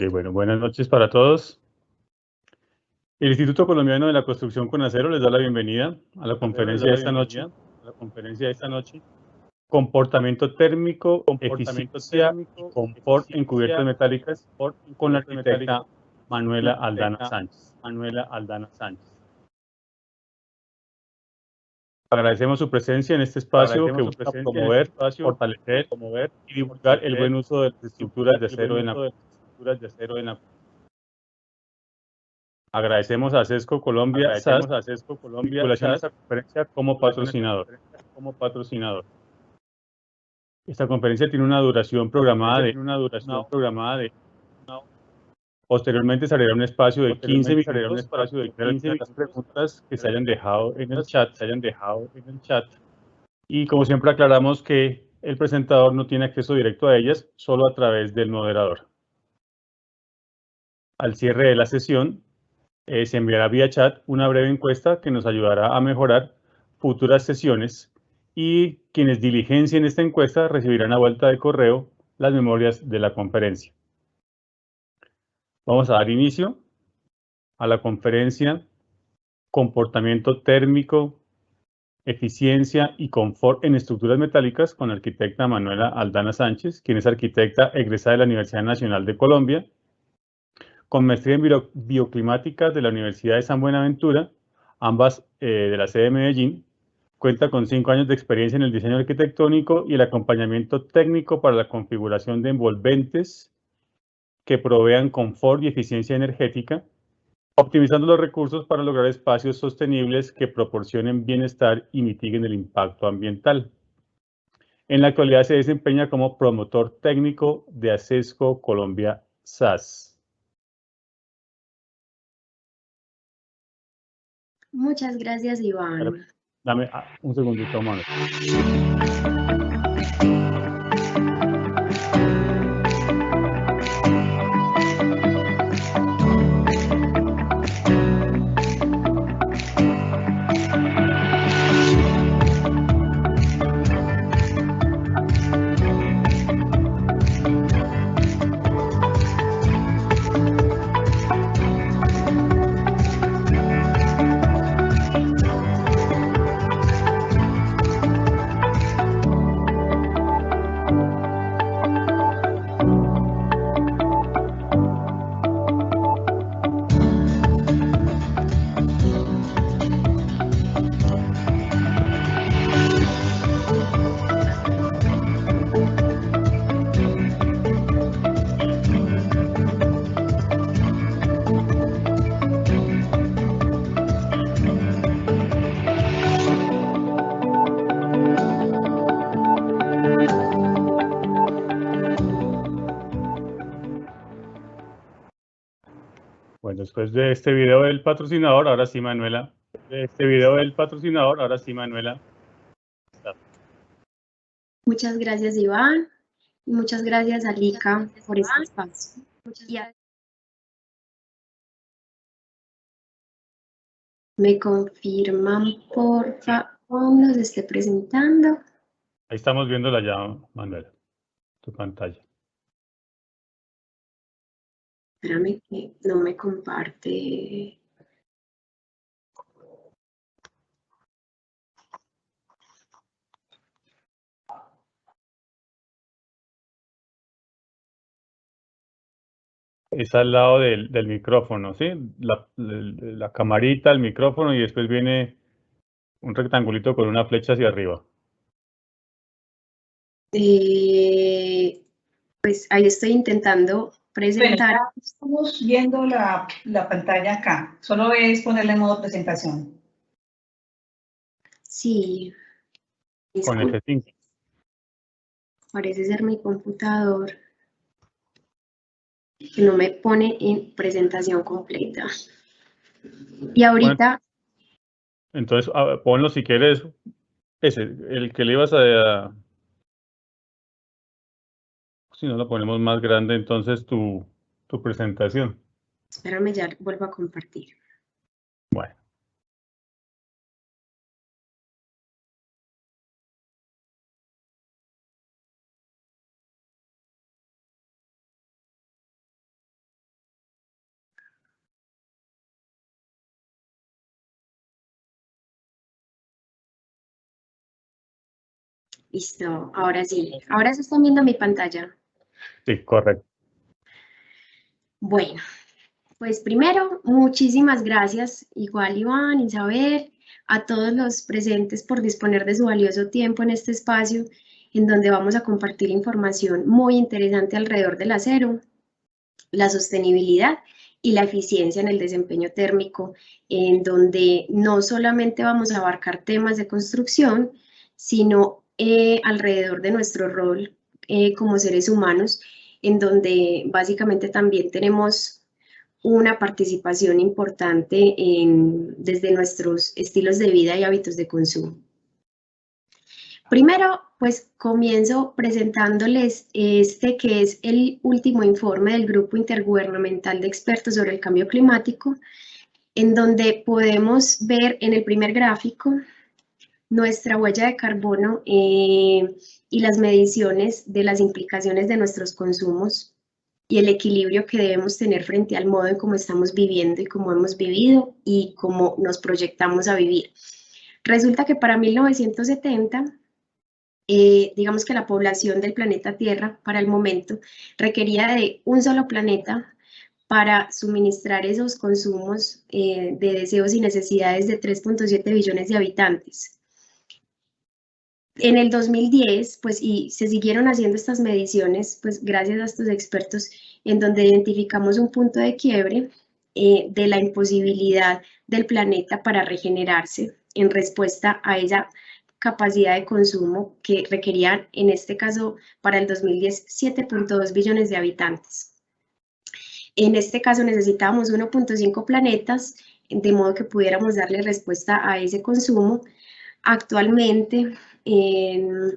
Ok, bueno, buenas noches para todos. El Instituto Colombiano de la Construcción con Acero les da la bienvenida a la conferencia de esta noche. Comportamiento térmico, eficiencia y confort en cubiertas metálicas con la arquitecta Manuela Aldana Sánchez. Agradecemos su presencia en este espacio que busca promover, fortalecer y divulgar el buen uso de las estructuras de acero en la. Agradecemos a CESCO Colombia SAS vinculación a esta conferencia como patrocinador. Esta conferencia tiene una duración programada de. Posteriormente se abrirá un espacio de 15 minutos para responder las preguntas que se hayan dejado en el chat. Y como siempre aclaramos que el presentador no tiene acceso directo a ellas, solo a través del moderador. Al cierre de la sesión, se enviará vía chat una breve encuesta que nos ayudará a mejorar futuras sesiones y quienes diligencien esta encuesta recibirán a vuelta de correo las memorias de la conferencia. Vamos a dar inicio a la conferencia Comportamiento térmico, eficiencia y confort en estructuras metálicas con la arquitecta Manuela Aldana Sánchez, quien es arquitecta egresada de la Universidad Nacional de Colombia, con maestría en bioclimática de la Universidad de San Buenaventura, ambas de la sede de Medellín. Cuenta con 5 años de experiencia en el diseño arquitectónico y el acompañamiento técnico para la configuración de envolventes que provean confort y eficiencia energética, optimizando los recursos para lograr espacios sostenibles que proporcionen bienestar y mitiguen el impacto ambiental. En la actualidad se desempeña como promotor técnico de ACESCO Colombia SAS. Muchas gracias, Iván. Dame un segundito, Manuel. Bueno, después de este video del patrocinador, ahora sí, Manuela. Muchas gracias, Iván. Y muchas gracias, Alika, por este espacio. ¿Me confirman, porfa, cuando se esté presentando? Ahí estamos viéndola ya, Manuela, tu pantalla. Espérame que no me comparte. Es al lado del micrófono, ¿sí? La camarita, el micrófono y después viene un rectangulito con una flecha hacia arriba. Pues ahí estoy intentando presentar. Bueno, ya estamos viendo la pantalla acá. Solo es ponerle en modo presentación. Sí. Con F5. Parece ser mi computador que no me pone en presentación completa. Y ahorita... Bueno, entonces, ponlo si quieres. Ese, el que le ibas a... Si no lo ponemos más grande, entonces tu presentación. Espérame, ya vuelvo a compartir. Bueno. Listo, ahora sí. Ahora se están viendo mi pantalla. Sí, correcto. Bueno, pues primero, muchísimas gracias, igual Iván, Isabel, a todos los presentes por disponer de su valioso tiempo en este espacio en donde vamos a compartir información muy interesante alrededor del acero, la sostenibilidad y la eficiencia en el desempeño térmico, en donde no solamente vamos a abarcar temas de construcción, sino alrededor de nuestro rol como seres humanos, en donde básicamente también tenemos una participación importante desde nuestros estilos de vida y hábitos de consumo. Primero, pues comienzo presentándoles este que es el último informe del Grupo Intergubernamental de Expertos sobre el Cambio Climático, en donde podemos ver en el primer gráfico nuestra huella de carbono y las mediciones de las implicaciones de nuestros consumos y el equilibrio que debemos tener frente al modo en cómo estamos viviendo y cómo hemos vivido y cómo nos proyectamos a vivir. Resulta que para 1970, digamos que la población del planeta Tierra para el momento requería de un solo planeta para suministrar esos consumos de deseos y necesidades de 3.7 billones de habitantes. En el 2010, pues, y se siguieron haciendo estas mediciones, pues, gracias a estos expertos, en donde identificamos un punto de quiebre de la imposibilidad del planeta para regenerarse en respuesta a esa capacidad de consumo que requerían, en este caso, para el 2010, 7.2 billones de habitantes. En este caso necesitábamos 1.5 planetas, de modo que pudiéramos darle respuesta a ese consumo. Actualmente,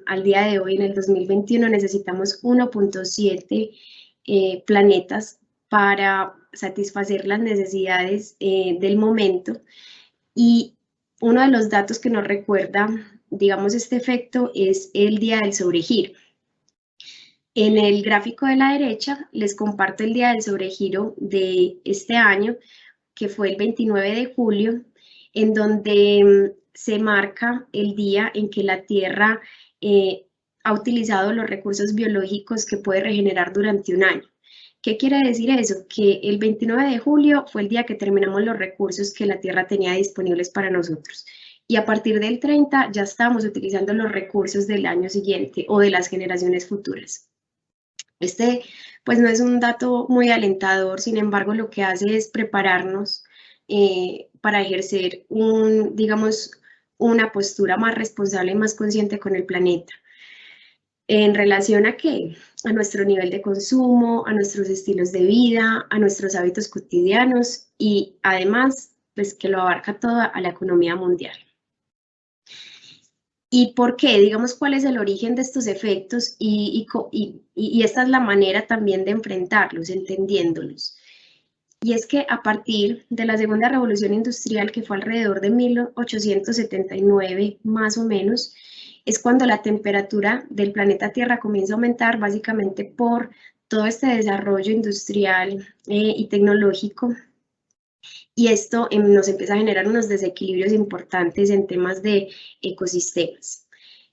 al día de hoy, en el 2021, necesitamos 1.7 planetas para satisfacer las necesidades del momento. Y uno de los datos que nos recuerda, digamos, este efecto es el día del sobregiro. En el gráfico de la derecha les comparto el día del sobregiro de este año, que fue el 29 de julio, en donde se marca el día en que la Tierra ha utilizado los recursos biológicos que puede regenerar durante un año. ¿Qué quiere decir eso? Que el 29 de julio fue el día que terminamos los recursos que la Tierra tenía disponibles para nosotros. Y a partir del 30 ya estamos utilizando los recursos del año siguiente o de las generaciones futuras. Este, pues no es un dato muy alentador, sin embargo, lo que hace es prepararnos para ejercer digamos, una postura más responsable y más consciente con el planeta. ¿En relación a qué? A nuestro nivel de consumo, a nuestros estilos de vida, a nuestros hábitos cotidianos y además, pues que lo abarca toda a la economía mundial. ¿Y por qué? Digamos, ¿cuál es el origen de estos efectos? Y esta es la manera también de enfrentarlos, entendiéndolos. Y es que a partir de la segunda revolución industrial, que fue alrededor de 1879 más o menos, es cuando la temperatura del planeta Tierra comienza a aumentar, básicamente por todo este desarrollo industrial y tecnológico. Y esto nos empieza a generar unos desequilibrios importantes en temas de ecosistemas.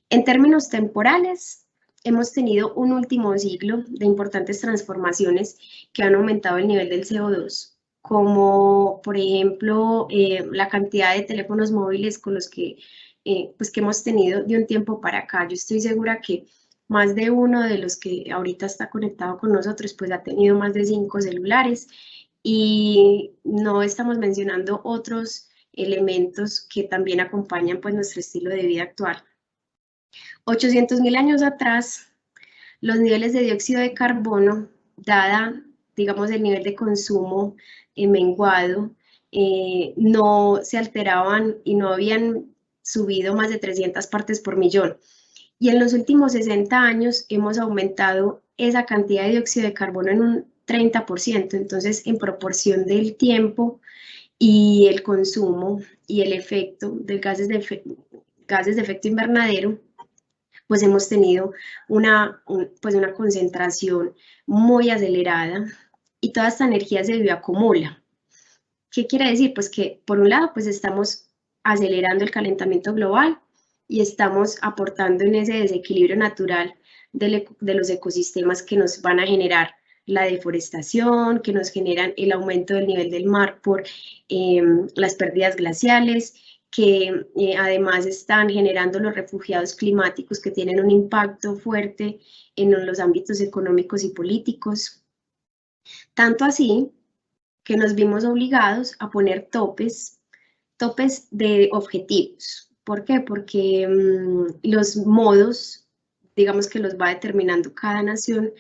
En términos temporales, hemos tenido un último siglo de importantes transformaciones que han aumentado el nivel del CO2, como por ejemplo la cantidad de teléfonos móviles con los que hemos tenido de un tiempo para acá. Yo estoy segura que más de uno de los que ahorita está conectado con nosotros pues ha tenido más de 5 celulares. Y no estamos mencionando otros elementos que también acompañan pues nuestro estilo de vida actual. 800.000 años atrás, los niveles de dióxido de carbono, dada, digamos, el nivel de consumo menguado, no se alteraban y no habían subido más de 300 partes por millón. Y en los últimos 60 años hemos aumentado esa cantidad de dióxido de carbono en un 30%, entonces en proporción del tiempo y el consumo y el efecto de gases de efecto invernadero, pues hemos tenido una concentración muy acelerada y toda esta energía se bioacumula. ¿Qué quiere decir? Pues que por un lado pues estamos acelerando el calentamiento global y estamos aportando en ese desequilibrio natural de los ecosistemas que nos van a generar la deforestación, que nos generan el aumento del nivel del mar por las pérdidas glaciales, que además están generando los refugiados climáticos que tienen un impacto fuerte en los ámbitos económicos y políticos. Tanto así que nos vimos obligados a poner topes de objetivos. ¿Por qué? Porque los modos, digamos que los va determinando cada nación,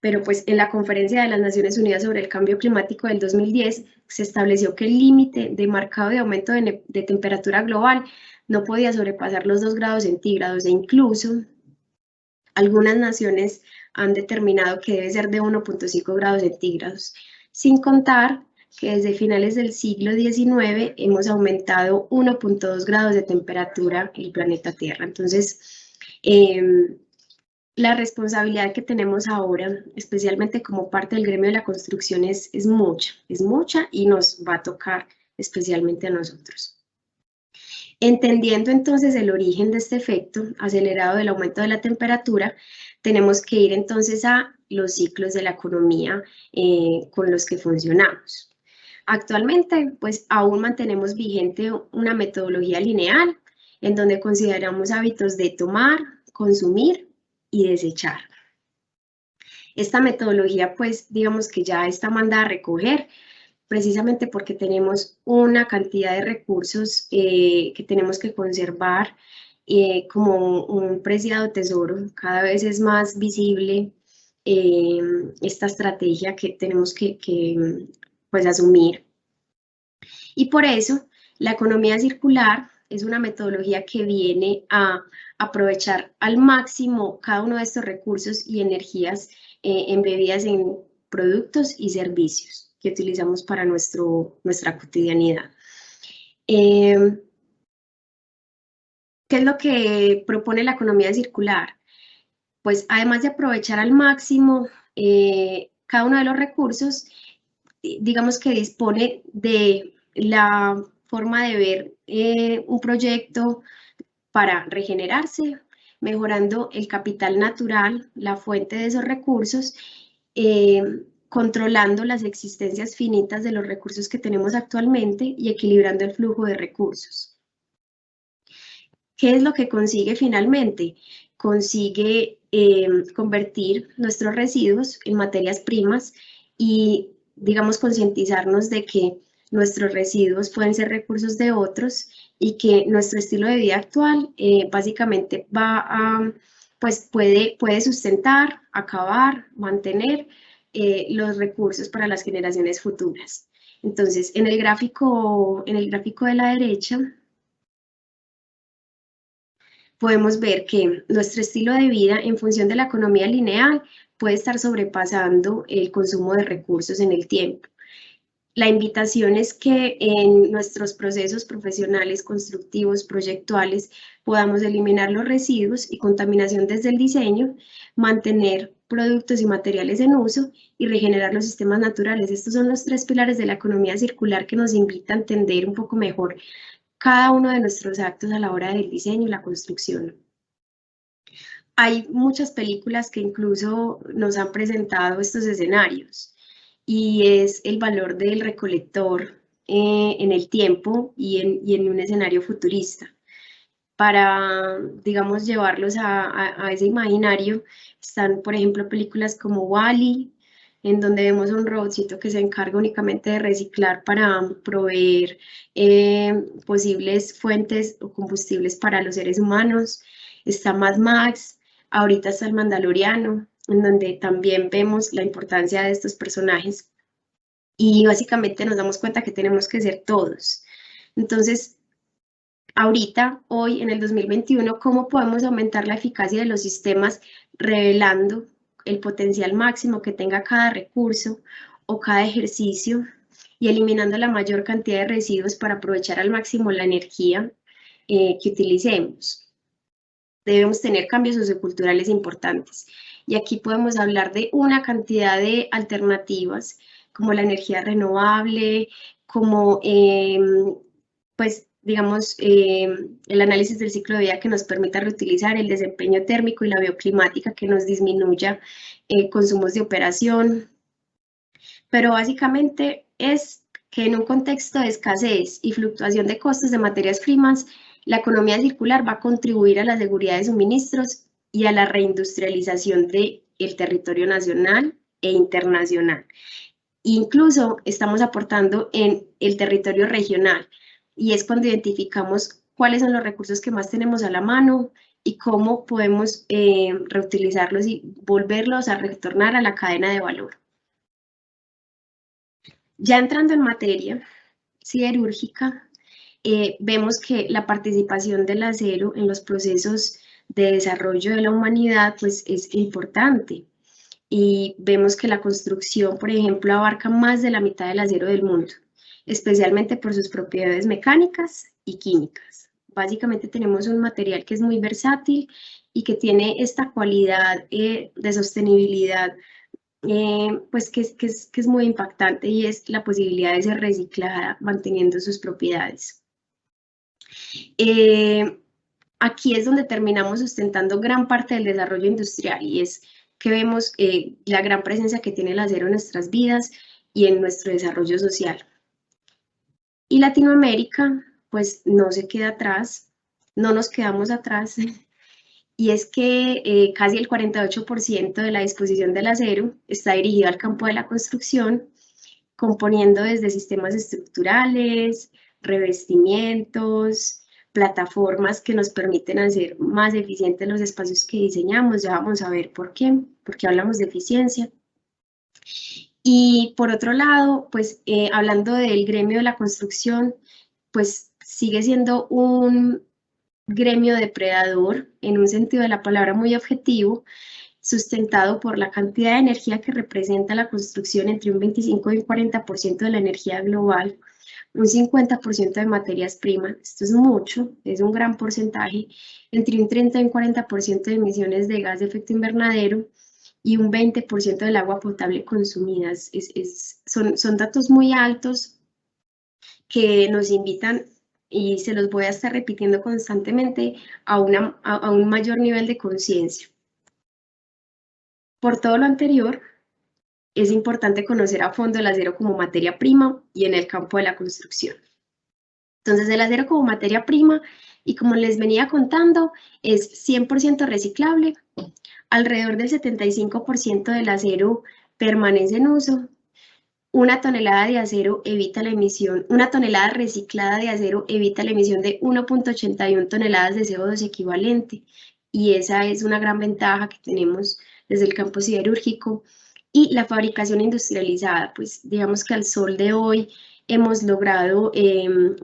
pero pues en la Conferencia de las Naciones Unidas sobre el Cambio Climático del 2010 se estableció que el límite de marcado de aumento de temperatura global no podía sobrepasar los 2 grados centígrados e incluso algunas naciones han determinado que debe ser de 1.5 grados centígrados, sin contar que desde finales del siglo XIX hemos aumentado 1.2 grados de temperatura en el planeta Tierra. Entonces, la responsabilidad que tenemos ahora, especialmente como parte del gremio de la construcción, es mucha y nos va a tocar especialmente a nosotros. Entendiendo entonces el origen de este efecto acelerado del aumento de la temperatura, tenemos que ir entonces a los ciclos de la economía con los que funcionamos. Actualmente, pues aún mantenemos vigente una metodología lineal en donde consideramos hábitos de tomar, consumir y desechar. Esta metodología, pues digamos que ya está mandada a recoger, precisamente porque tenemos una cantidad de recursos que tenemos que conservar como un preciado tesoro. Cada vez es más visible esta estrategia que tenemos que pues, asumir. Y por eso la economía circular es una metodología que viene a aprovechar al máximo cada uno de estos recursos y energías embebidas en productos y servicios que utilizamos para nuestra cotidianidad. ¿Qué es lo que propone la economía circular? Pues además de aprovechar al máximo cada uno de los recursos, digamos que dispone de la forma de ver un proyecto para regenerarse, mejorando el capital natural, la fuente de esos recursos, controlando las existencias finitas de los recursos que tenemos actualmente y equilibrando el flujo de recursos. ¿Qué es lo que consigue finalmente? Consigue convertir nuestros residuos en materias primas y, digamos, concientizarnos de que nuestros residuos pueden ser recursos de otros y que nuestro estilo de vida actual básicamente va a, pues puede sustentar, acabar, mantener los recursos para las generaciones futuras. Entonces, en el gráfico de la derecha, podemos ver que nuestro estilo de vida en función de la economía lineal puede estar sobrepasando el consumo de recursos en el tiempo. La invitación es que en nuestros procesos profesionales, constructivos, proyectuales, podamos eliminar los residuos y contaminación desde el diseño, mantener productos y materiales en uso y regenerar los sistemas naturales. Estos son los 3 pilares de la economía circular que nos invita a entender un poco mejor cada uno de nuestros actos a la hora del diseño y la construcción. Hay muchas películas que incluso nos han presentado estos escenarios y es el valor del recolector en el tiempo y en un escenario futurista. Para, digamos, llevarlos a ese imaginario, están, por ejemplo, películas como WALL-E, en donde vemos un robotcito que se encarga únicamente de reciclar para proveer posibles fuentes o combustibles para los seres humanos. Está Mad Max, ahorita está el Mandaloriano, en donde también vemos la importancia de estos personajes y básicamente nos damos cuenta que tenemos que ser todos. Entonces, ahorita, hoy, en el 2021, ¿cómo podemos aumentar la eficacia de los sistemas revelando el potencial máximo que tenga cada recurso o cada ejercicio y eliminando la mayor cantidad de residuos para aprovechar al máximo la energía que utilicemos? Debemos tener cambios socioculturales importantes. Y aquí podemos hablar de una cantidad de alternativas, como la energía renovable, como pues digamos, el análisis del ciclo de vida que nos permita reutilizar, el desempeño térmico y la bioclimática que nos disminuya consumos de operación. Pero básicamente es que en un contexto de escasez y fluctuación de costos de materias primas, la economía circular va a contribuir a la seguridad de suministros y a la reindustrialización del territorio nacional e internacional. Incluso estamos aportando en el territorio regional, y es cuando identificamos cuáles son los recursos que más tenemos a la mano y cómo podemos reutilizarlos y volverlos a retornar a la cadena de valor. Ya entrando en materia siderúrgica, vemos que la participación del acero en los procesos de desarrollo de la humanidad pues, es importante. Y vemos que la construcción, por ejemplo, abarca más de la mitad del acero del mundo, especialmente por sus propiedades mecánicas y químicas. Básicamente tenemos un material que es muy versátil y que tiene esta cualidad de sostenibilidad, pues que es muy impactante, y es la posibilidad de ser reciclada manteniendo sus propiedades. Aquí es donde terminamos sustentando gran parte del desarrollo industrial, y es que vemos la gran presencia que tiene el acero en nuestras vidas y en nuestro desarrollo social. Y Latinoamérica, pues no se queda atrás, no nos quedamos atrás, y es que casi el 48% de la disposición del acero está dirigido al campo de la construcción, componiendo desde sistemas estructurales, revestimientos, plataformas que nos permiten hacer más eficientes los espacios que diseñamos. Ya vamos a ver por qué, porque hablamos de eficiencia. Y por otro lado, pues hablando del gremio de la construcción, pues sigue siendo un gremio depredador, en un sentido de la palabra muy objetivo, sustentado por la cantidad de energía que representa la construcción, entre un 25 y un 40% de la energía global, un 50% de materias primas, esto es mucho, es un gran porcentaje, entre un 30 y un 40% de emisiones de gas de efecto invernadero y un 20% del agua potable consumida. Son datos muy altos que nos invitan, y se los voy a estar repitiendo constantemente, a un mayor nivel de conciencia. Por todo lo anterior, es importante conocer a fondo el acero como materia prima y en el campo de la construcción. Entonces, el acero como materia prima, y como les venía contando, es 100% reciclable. Alrededor del 75% del acero permanece en uso. Una tonelada de acero evita la emisión, una tonelada reciclada de acero evita la emisión de 1.81 toneladas de CO2 equivalente, y esa es una gran ventaja que tenemos desde el campo siderúrgico. Y la fabricación industrializada, pues digamos que al sol de hoy hemos logrado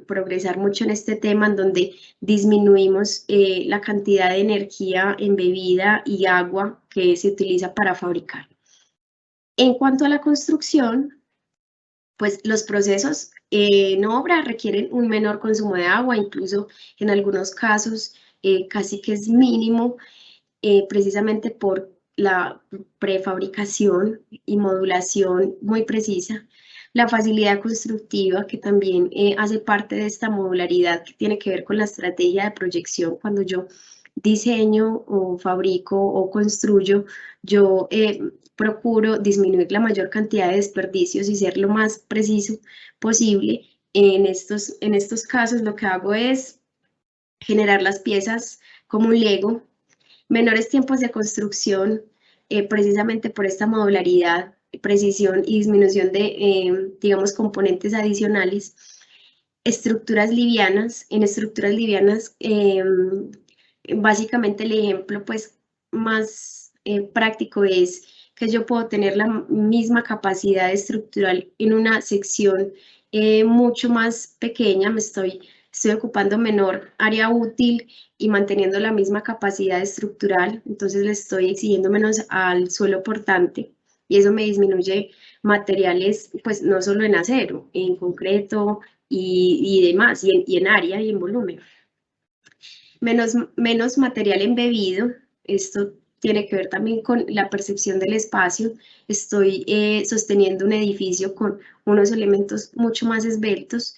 progresar mucho en este tema, en donde disminuimos la cantidad de energía embebida y agua que se utiliza para fabricar. En cuanto a la construcción, pues los procesos en obra requieren un menor consumo de agua, incluso en algunos casos casi que es mínimo, precisamente por la prefabricación y modulación muy precisa. La facilidad constructiva, que también hace parte de esta modularidad, que tiene que ver con la estrategia de proyección. Cuando yo diseño o fabrico o construyo, yo procuro disminuir la mayor cantidad de desperdicios y ser lo más preciso posible. En estos casos lo que hago es generar las piezas como un Lego, menores tiempos de construcción, precisamente por esta modularidad, precisión y disminución de, digamos, componentes adicionales. Estructuras livianas. En estructuras livianas, básicamente el ejemplo pues más práctico es que yo puedo tener la misma capacidad estructural en una sección mucho más pequeña. Estoy ocupando menor área útil y manteniendo la misma capacidad estructural, entonces le estoy exigiendo menos al suelo portante, y eso me disminuye materiales, pues no solo en acero, en concreto y demás, y en área y en volumen. Menos material embebido. Esto tiene que ver también con la percepción del espacio. Estoy sosteniendo un edificio con unos elementos mucho más esbeltos.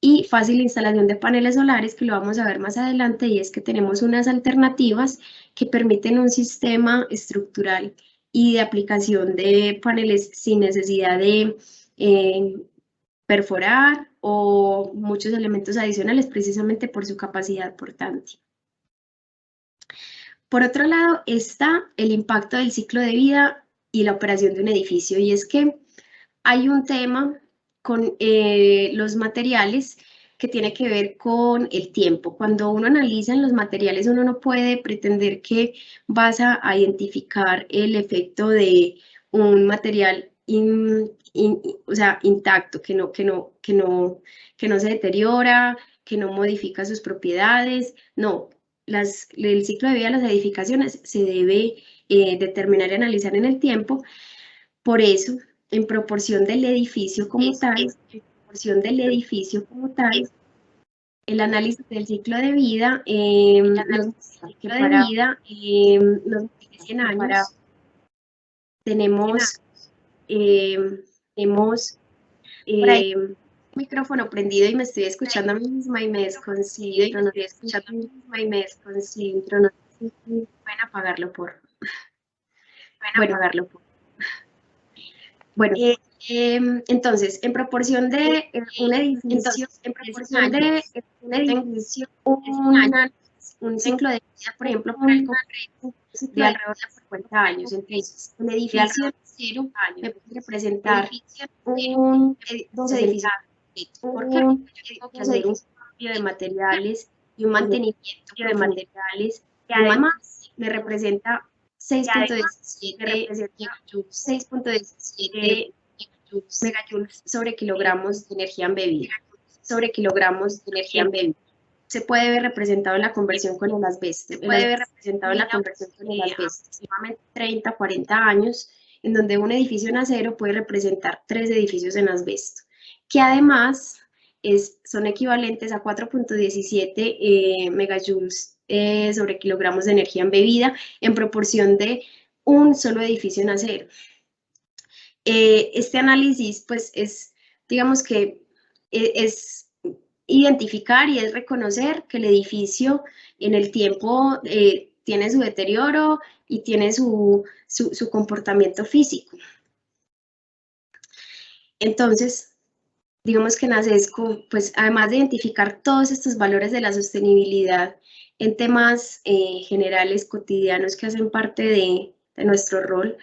y fácil instalación de paneles solares, que lo vamos a ver más adelante, y es que tenemos unas alternativas que permiten un sistema estructural y de aplicación de paneles sin necesidad de perforar o muchos elementos adicionales, precisamente por su capacidad portante. Por otro lado está el impacto del ciclo de vida y la operación de un edificio, y es que hay un tema con los materiales que tiene que ver con el tiempo. Cuando uno analiza en los materiales, uno no puede pretender que vas a identificar el efecto de un material o sea, intacto, que no se deteriora, que no modifica sus propiedades. No, el ciclo de vida de las edificaciones se debe determinar y analizar en el tiempo. Por eso, en proporción del edificio como tal, el análisis del ciclo de vida nos muestra que para los 100 años tenemos un micrófono prendido y me estoy escuchando a mí misma y me desconcentro, no sé si pueden apagarlo por... Bueno, entonces, en proporción de un edificio, un ciclo de vida, por ejemplo, para el concreto, de alrededor de 50 años. Entonces, un edificio de 0 me puede representar dos edificios. ¿Por qué? Porque yo tengo que hacer un cambio de materiales y un mantenimiento de materiales, y además me representa 6.17 megajoules sobre kilogramos de energía embebida. Se puede ver representado en la conversión con el asbesto. Aproximadamente 30, 40 años, en donde un edificio en acero puede representar 3 edificios en asbesto, que además son equivalentes a 4.17 megajoules sobre kilogramos de energía embebida en proporción de un solo edificio en acero. Este análisis, pues, digamos que es identificar y es reconocer que el edificio en el tiempo tiene su deterioro y tiene su comportamiento físico. Entonces, digamos que en ASESCO, pues además de identificar todos estos valores de la sostenibilidad en temas generales, cotidianos, que hacen parte de nuestro rol,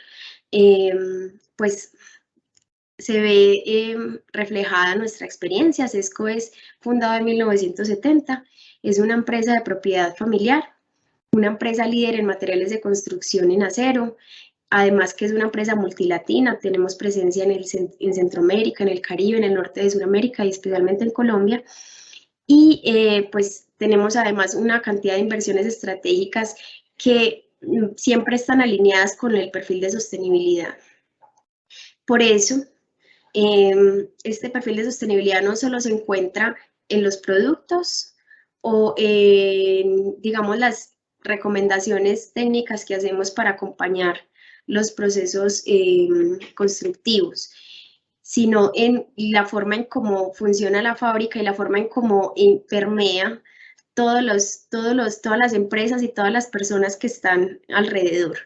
pues se ve reflejada nuestra experiencia. ASESCO es fundado en 1970, es una empresa de propiedad familiar, una empresa líder en materiales de construcción en acero, además que es una empresa multilatina. Tenemos presencia en Centroamérica, en el Caribe, en el norte de Sudamérica y especialmente en Colombia. Y pues tenemos además una cantidad de inversiones estratégicas que siempre están alineadas con el perfil de sostenibilidad. Por eso, este perfil de sostenibilidad no solo se encuentra en los productos o en, digamos, las recomendaciones técnicas que hacemos para acompañar los procesos constructivos, sino en la forma en cómo funciona la fábrica y la forma en cómo permea todas las empresas y todas las personas que están alrededor.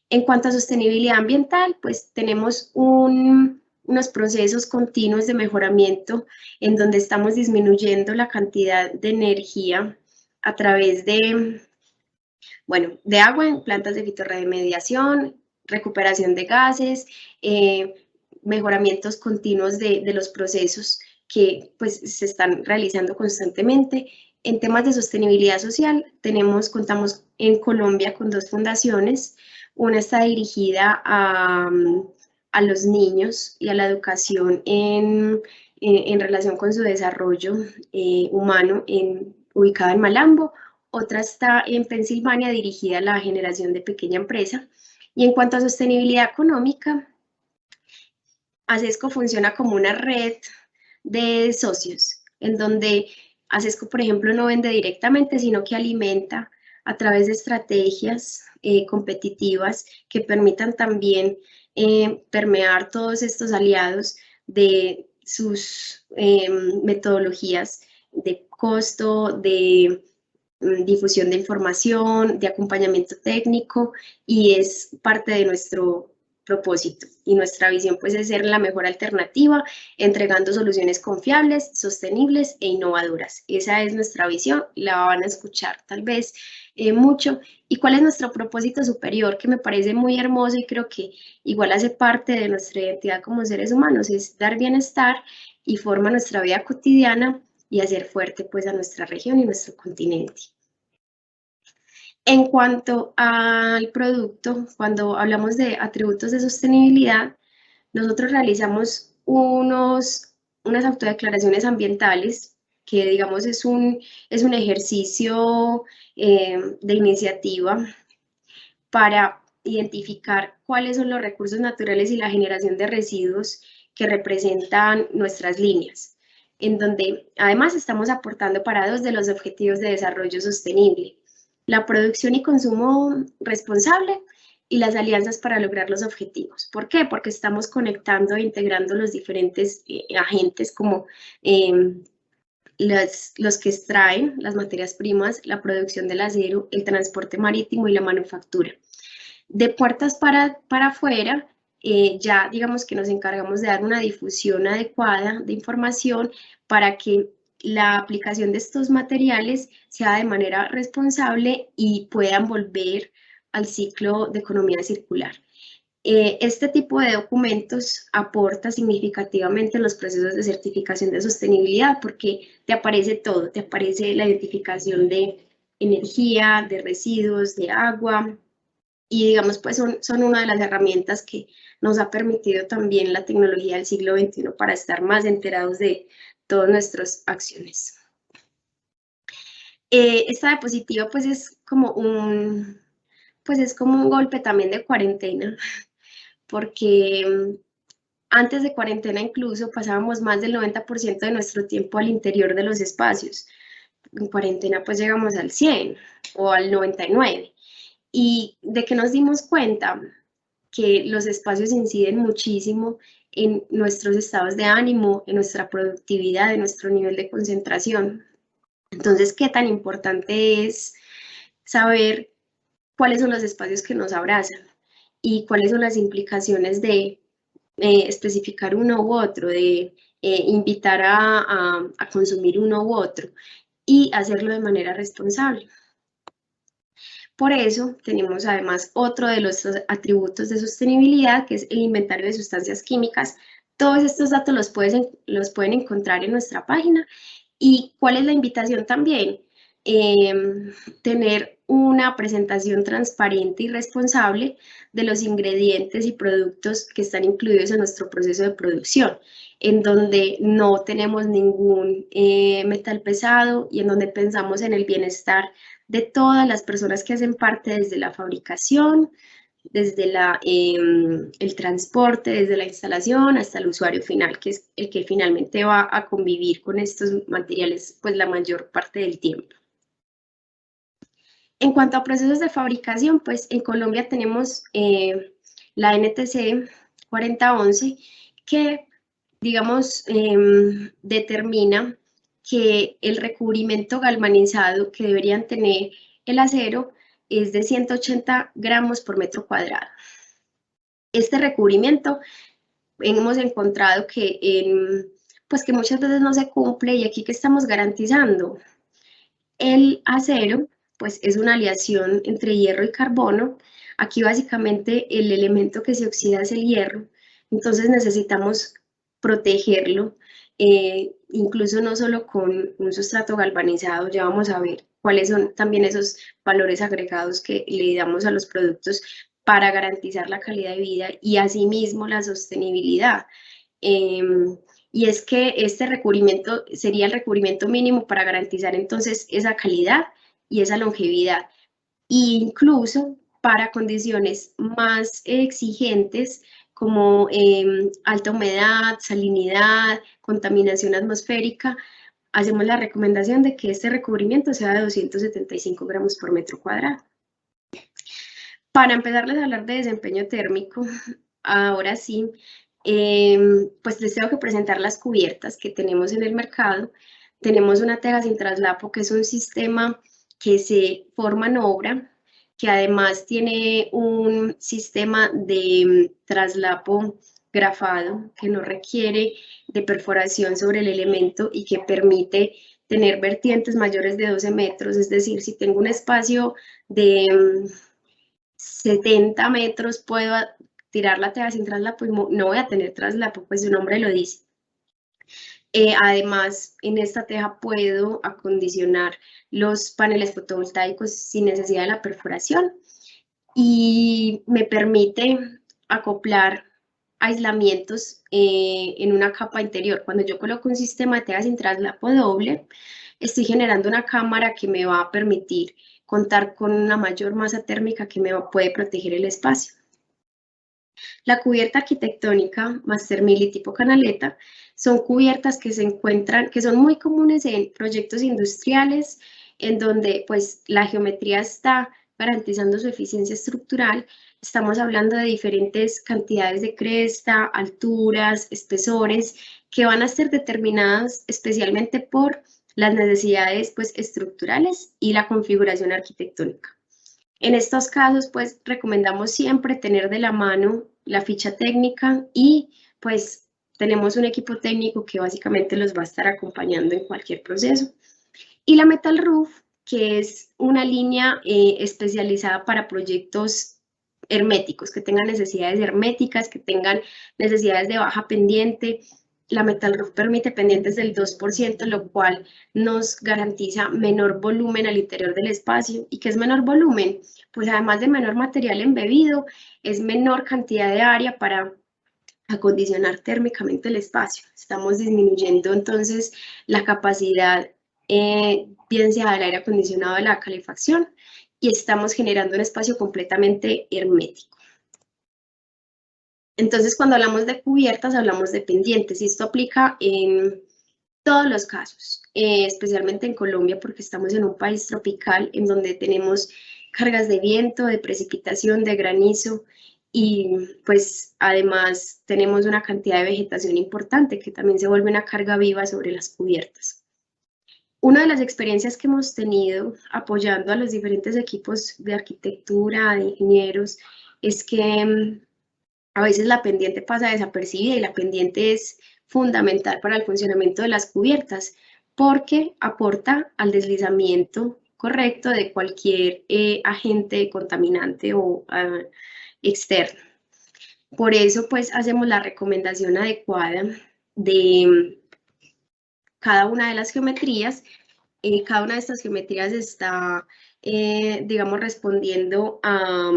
En cuanto a sostenibilidad ambiental, pues tenemos unos procesos continuos de mejoramiento en donde estamos disminuyendo la cantidad de energía a través de, bueno, de agua en plantas de fitorremediación, recuperación de gases, mejoramientos continuos de los procesos que pues se están realizando constantemente. En temas de sostenibilidad social, contamos en Colombia con 2 fundaciones. Una está dirigida a los niños y a la educación en relación con su desarrollo humano, ubicada en Malambo. Otra está en Pensilvania, dirigida a la generación de pequeña empresa. Y en cuanto a sostenibilidad económica, ASESCO funciona como una red de socios, en donde ASESCO, por ejemplo, no vende directamente, sino que alimenta a través de estrategias competitivas que permitan también permear todos estos aliados de sus metodologías de costo, de difusión de información, de acompañamiento técnico, y es parte de nuestro propósito. Y nuestra visión pues es ser la mejor alternativa, entregando soluciones confiables, sostenibles e innovadoras. Esa es nuestra visión, la van a escuchar tal vez mucho. ¿Y cuál es nuestro propósito superior? Que me parece muy hermoso y creo que igual hace parte de nuestra identidad como seres humanos, es dar bienestar y forma nuestra vida cotidiana y hacer fuerte pues a nuestra región y nuestro continente. En cuanto al producto, cuando hablamos de atributos de sostenibilidad, nosotros realizamos unas autodeclaraciones ambientales que, digamos, es un ejercicio de iniciativa para identificar cuáles son los recursos naturales y la generación de residuos que representan nuestras líneas, en donde además estamos aportando para 2 de los objetivos de desarrollo sostenible: la producción y consumo responsable y las alianzas para lograr los objetivos. ¿Por qué? Porque estamos conectando e integrando los diferentes agentes como los que extraen las materias primas, la producción del acero, el transporte marítimo y la manufactura. De puertas para afuera, ya digamos que nos encargamos de dar una difusión adecuada de información para que la aplicación de estos materiales sea de manera responsable y puedan volver al ciclo de economía circular. Este tipo de documentos aporta significativamente en los procesos de certificación de sostenibilidad porque te aparece todo, te aparece la identificación de energía, de residuos, de agua, y digamos pues son una de las herramientas que nos ha permitido también la tecnología del siglo XXI para estar más enterados de todas nuestras acciones. Esta diapositiva pues es como un golpe también de cuarentena, porque antes de cuarentena incluso pasábamos más del 90% de nuestro tiempo al interior de los espacios. En cuarentena pues llegamos al 100 o al 99%. ¿Y de qué nos dimos cuenta? Que los espacios inciden muchísimo en nuestros estados de ánimo, en nuestra productividad, en nuestro nivel de concentración. Entonces, ¿qué tan importante es saber cuáles son los espacios que nos abrazan y cuáles son las implicaciones de especificar uno u otro, de invitar a consumir uno u otro y hacerlo de manera responsable? Por eso tenemos además otro de los atributos de sostenibilidad, que es el inventario de sustancias químicas. Todos estos datos los pueden encontrar en nuestra página. ¿Y cuál es la invitación también? Tener una presentación transparente y responsable de los ingredientes y productos que están incluidos en nuestro proceso de producción, en donde no tenemos ningún metal pesado y en donde pensamos en el bienestar de todas las personas que hacen parte desde la fabricación, desde el transporte, desde la instalación hasta el usuario final, que es el que finalmente va a convivir con estos materiales pues la mayor parte del tiempo. En cuanto a procesos de fabricación, pues en Colombia tenemos la NTC 4011 que, digamos, determina que el recubrimiento galvanizado que deberían tener el acero es de 180 gramos por metro cuadrado. Este recubrimiento hemos encontrado que, pues que muchas veces no se cumple, y aquí que estamos garantizando. El acero pues es una aleación entre hierro y carbono. Aquí básicamente el elemento que se oxida es el hierro, entonces necesitamos protegerlo, incluso no solo con un sustrato galvanizado. Ya vamos a ver cuáles son también esos valores agregados que le damos a los productos para garantizar la calidad de vida y asimismo la sostenibilidad. Y es que este recubrimiento sería el recubrimiento mínimo para garantizar entonces esa calidad y esa longevidad, e incluso para condiciones más exigentes como alta humedad, salinidad, contaminación atmosférica. Hacemos la recomendación de que este recubrimiento sea de 275 gramos por metro cuadrado. Para empezarles a hablar de desempeño térmico, ahora sí, pues les tengo que presentar las cubiertas que tenemos en el mercado. Tenemos una teja sin traslapo, que es un sistema que se forma en obra, que además tiene un sistema de traslapo grafado que no requiere de perforación sobre el elemento y que permite tener vertientes mayores de 12 metros, es decir, si tengo un espacio de 70 metros, puedo tirar la teja sin traslapo y no voy a tener traslapo, pues su nombre lo dice. Además, en esta teja puedo acondicionar los paneles fotovoltaicos sin necesidad de la perforación y me permite acoplar aislamientos en una capa interior. Cuando yo coloco un sistema de teja sin traslapo doble, estoy generando una cámara que me va a permitir contar con una mayor masa térmica que me puede proteger el espacio. La cubierta arquitectónica Master Mill y tipo canaleta son cubiertas que se encuentran, que son muy comunes en proyectos industriales, en donde pues la geometría está garantizando su eficiencia estructural. Estamos hablando de diferentes cantidades de cresta, alturas, espesores, que van a ser determinadas especialmente por las necesidades pues, estructurales y la configuración arquitectónica. En estos casos, pues, recomendamos siempre tener de la mano la ficha técnica y, pues, tenemos un equipo técnico que básicamente los va a estar acompañando en cualquier proceso. Y la Metal Roof, que es una línea especializada para proyectos herméticos, que tengan necesidades herméticas, que tengan necesidades de baja pendiente. La Metal Roof permite pendientes del 2%, lo cual nos garantiza menor volumen al interior del espacio. ¿Y qué es menor volumen? Pues además de menor material embebido, es menor cantidad de área para acondicionar térmicamente el espacio. Estamos disminuyendo entonces la capacidad, bien sea del aire acondicionado o de la calefacción, y estamos generando un espacio completamente hermético. Entonces, cuando hablamos de cubiertas, hablamos de pendientes, y esto aplica en todos los casos, especialmente en Colombia, porque estamos en un país tropical en donde tenemos cargas de viento, de precipitación, de granizo, y pues además tenemos una cantidad de vegetación importante que también se vuelve una carga viva sobre las cubiertas. Una de las experiencias que hemos tenido apoyando a los diferentes equipos de arquitectura, de ingenieros, es que a veces la pendiente pasa desapercibida y la pendiente es fundamental para el funcionamiento de las cubiertas porque aporta al deslizamiento correcto de cualquier agente contaminante o externo. Por eso, pues, hacemos la recomendación adecuada de cada una de las geometrías. Cada una de estas geometrías está, digamos, respondiendo a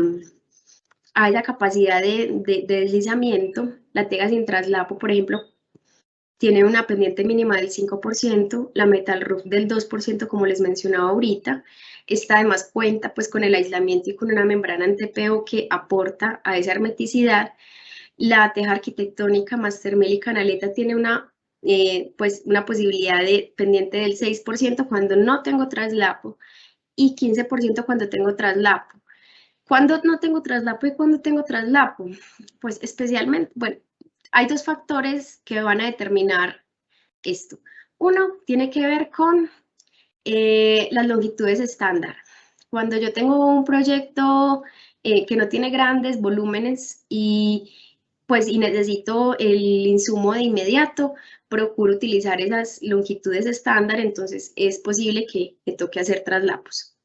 esa capacidad de deslizamiento. La teja sin traslapo, por ejemplo, tiene una pendiente mínima del 5%, la Metal Roof del 2%, como les mencionaba ahorita. Esta además cuenta pues con el aislamiento y con una membrana en TPO que aporta a esa hermeticidad. La teja arquitectónica Master Mill y canaleta tiene una posibilidad de pendiente del 6% cuando no tengo traslapo y 15% cuando tengo traslapo. ¿Cuándo no tengo traslapo y cuándo tengo traslapo? Pues especialmente, bueno, hay dos factores que van a determinar esto. Uno tiene que ver con las longitudes estándar. Cuando yo tengo un proyecto que no tiene grandes volúmenes y necesito el insumo de inmediato, procuro utilizar esas longitudes estándar, entonces es posible que me toque hacer traslapos.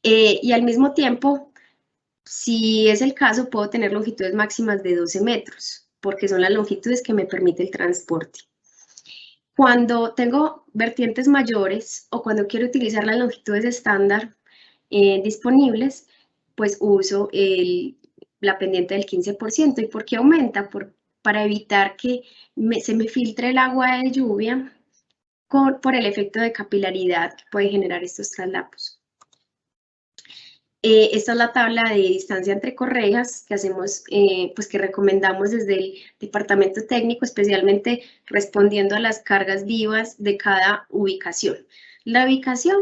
Y al mismo tiempo, si es el caso, puedo tener longitudes máximas de 12 metros, porque son las longitudes que me permite el transporte. Cuando tengo vertientes mayores o cuando quiero utilizar las longitudes estándar disponibles, pues uso la pendiente del 15%. ¿Y por qué aumenta? Para evitar que se me filtre el agua de lluvia por el efecto de capilaridad que puede generar estos traslapos. Esta es la tabla de distancia entre correas que hacemos, pues que recomendamos desde el departamento técnico, especialmente respondiendo a las cargas vivas de cada ubicación. La ubicación,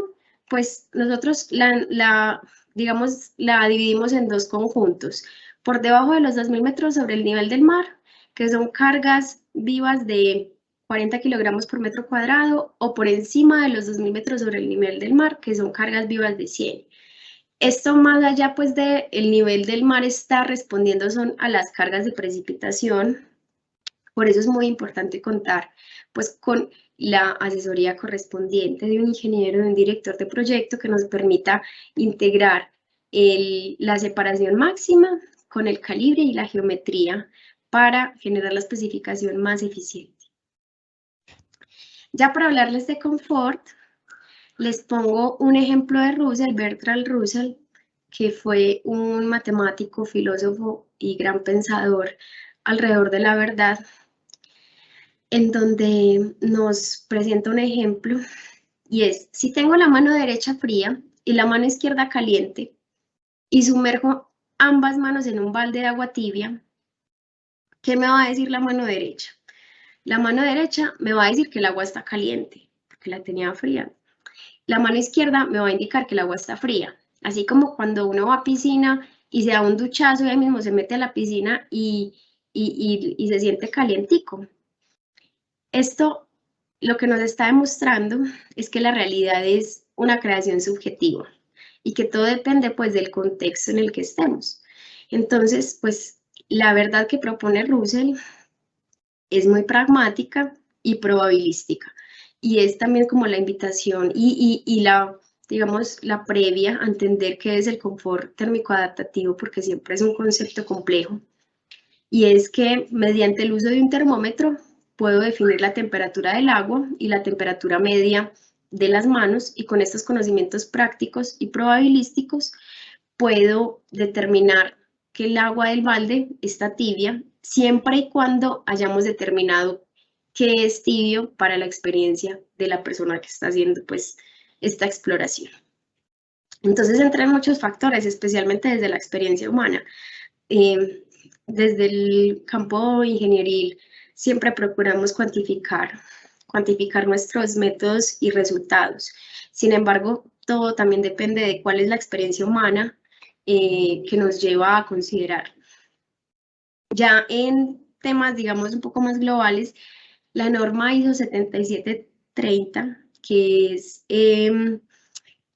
pues nosotros la dividimos en dos conjuntos. Por debajo de los 2.000 metros sobre el nivel del mar, que son cargas vivas de 40 kilogramos por metro cuadrado o por encima de los 2.000 metros sobre el nivel del mar, que son cargas vivas de 100. Esto más allá pues del nivel del mar está respondiendo son a las cargas de precipitación. Por eso es muy importante contar pues con la asesoría correspondiente de un ingeniero, de un director de proyecto que nos permita integrar la separación máxima con el calibre y la geometría para generar la especificación más eficiente. Ya para hablarles de confort, les pongo un ejemplo de Russell, Bertrand Russell, que fue un matemático, filósofo y gran pensador alrededor de la verdad, en donde nos presenta un ejemplo, y es, si tengo la mano derecha fría y la mano izquierda caliente, y sumerjo ambas manos en un balde de agua tibia, ¿qué me va a decir la mano derecha? La mano derecha me va a decir que el agua está caliente, porque la tenía fría. La mano izquierda me va a indicar que el agua está fría. Así como cuando uno va a piscina y se da un duchazo y ahí mismo se mete a la piscina y se siente calientico. Esto lo que nos está demostrando es que la realidad es una creación subjetiva y que todo depende pues del contexto en el que estemos. Entonces, pues la verdad que propone Russell es muy pragmática y probabilística. Y es también como la invitación y la, digamos, la previa a entender qué es el confort térmico adaptativo, porque siempre es un concepto complejo. Y es que mediante el uso de un termómetro puedo definir la temperatura del agua y la temperatura media de las manos, y con estos conocimientos prácticos y probabilísticos puedo determinar que el agua del balde está tibia, siempre y cuando hayamos determinado qué es tibio para la experiencia de la persona que está haciendo pues esta exploración. Entonces entran muchos factores, especialmente desde la experiencia humana. Desde el campo ingenieril siempre procuramos cuantificar nuestros métodos y resultados. Sin embargo, todo también depende de cuál es la experiencia humana que nos lleva a considerar. Ya en temas, digamos, un poco más globales, la norma ISO 7730, que es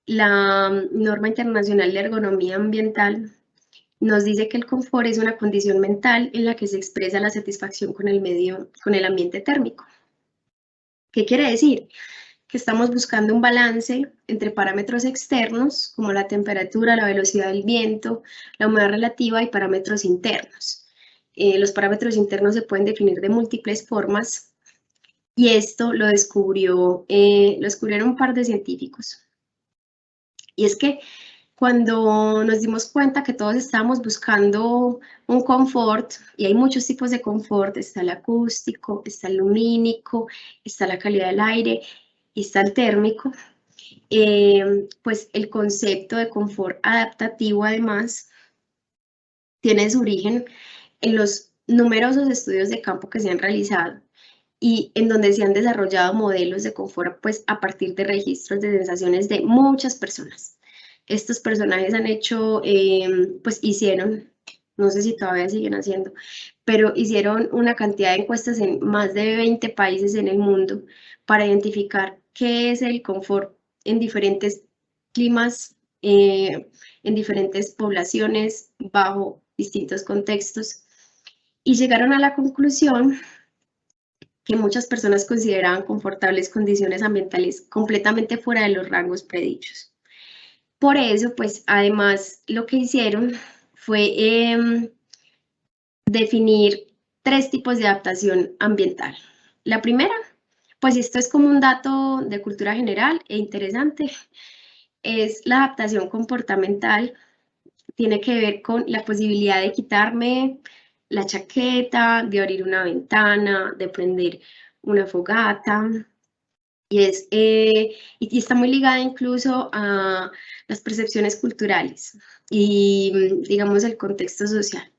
la norma internacional de ergonomía ambiental, nos dice que el confort es una condición mental en la que se expresa la satisfacción con el ambiente térmico. ¿Qué quiere decir? Que estamos buscando un balance entre parámetros externos, como la temperatura, la velocidad del viento, la humedad relativa, y parámetros internos. Los parámetros internos se pueden definir de múltiples formas, y esto lo descubrieron un par de científicos. Y es que cuando nos dimos cuenta que todos estábamos buscando un confort, y hay muchos tipos de confort, está el acústico, está el lumínico, está la calidad del aire y está el térmico, pues el concepto de confort adaptativo además tiene su origen en los numerosos estudios de campo que se han realizado y en donde se han desarrollado modelos de confort pues a partir de registros de sensaciones de muchas personas. Estos personajes han hecho, pues hicieron, no sé si todavía siguen haciendo, pero hicieron una cantidad de encuestas en más de 20 países en el mundo para identificar qué es el confort en diferentes climas, en diferentes poblaciones, bajo distintos contextos, y llegaron a la conclusión que muchas personas consideraban confortables condiciones ambientales completamente fuera de los rangos predichos. Por eso, pues, además, lo que hicieron fue definir 3 tipos de adaptación ambiental. La primera, pues esto es como un dato de cultura general e interesante, es la adaptación comportamental. Tiene que ver con la posibilidad de quitarme la chaqueta, de abrir una ventana, de prender una fogata. Y está muy ligada incluso a las percepciones culturales y, digamos, el contexto social.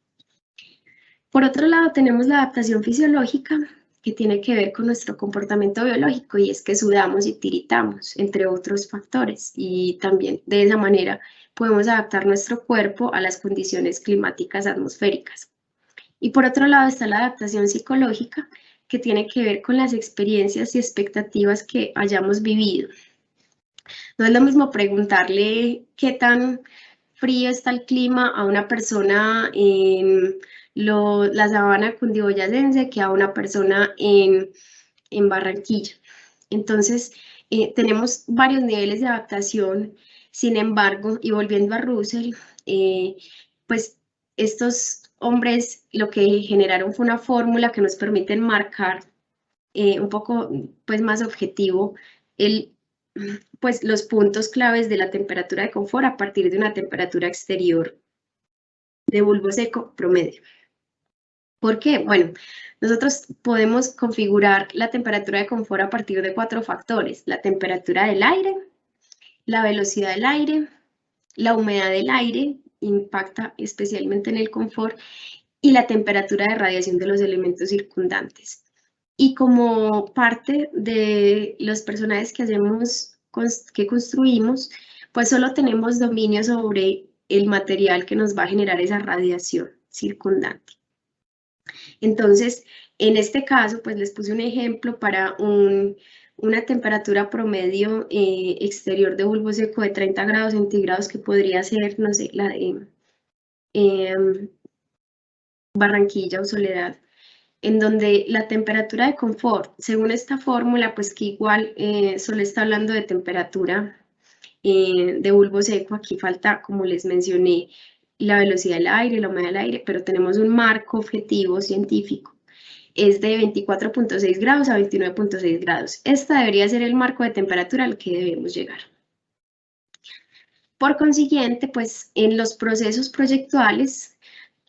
Por otro lado, tenemos la adaptación fisiológica, que tiene que ver con nuestro comportamiento biológico, y es que sudamos y tiritamos, entre otros factores, y también de esa manera podemos adaptar nuestro cuerpo a las condiciones climáticas atmosféricas. Y por otro lado está la adaptación psicológica, que tiene que ver con las experiencias y expectativas que hayamos vivido. No es lo mismo preguntarle qué tan frío está el clima a una persona en la sabana cundiboyacense que a una persona en Barranquilla. Entonces, tenemos varios niveles de adaptación. Sin embargo, y volviendo a Russell, pues estos hombres lo que generaron fue una fórmula que nos permite marcar un poco pues, más objetivo pues, los puntos claves de la temperatura de confort a partir de una temperatura exterior de bulbo seco promedio. ¿Por qué? Bueno, nosotros podemos configurar la temperatura de confort a partir de 4 factores: la temperatura del aire, la velocidad del aire, la humedad del aire, impacta especialmente en el confort, y la temperatura de radiación de los elementos circundantes. Y como parte de los personajes que construimos, pues solo tenemos dominio sobre el material que nos va a generar esa radiación circundante. Entonces, en este caso, pues les puse un ejemplo para una temperatura promedio exterior de bulbo seco de 30 grados centígrados, que podría ser, no sé, la de Barranquilla o Soledad, en donde la temperatura de confort, según esta fórmula, pues que igual solo está hablando de temperatura de bulbo seco. Aquí falta, como les mencioné, la velocidad del aire, la humedad del aire, pero tenemos un marco objetivo científico. Es de 24.6 grados a 29.6 grados. Esta debería ser el marco de temperatura al que debemos llegar. Por consiguiente, pues en los procesos proyectuales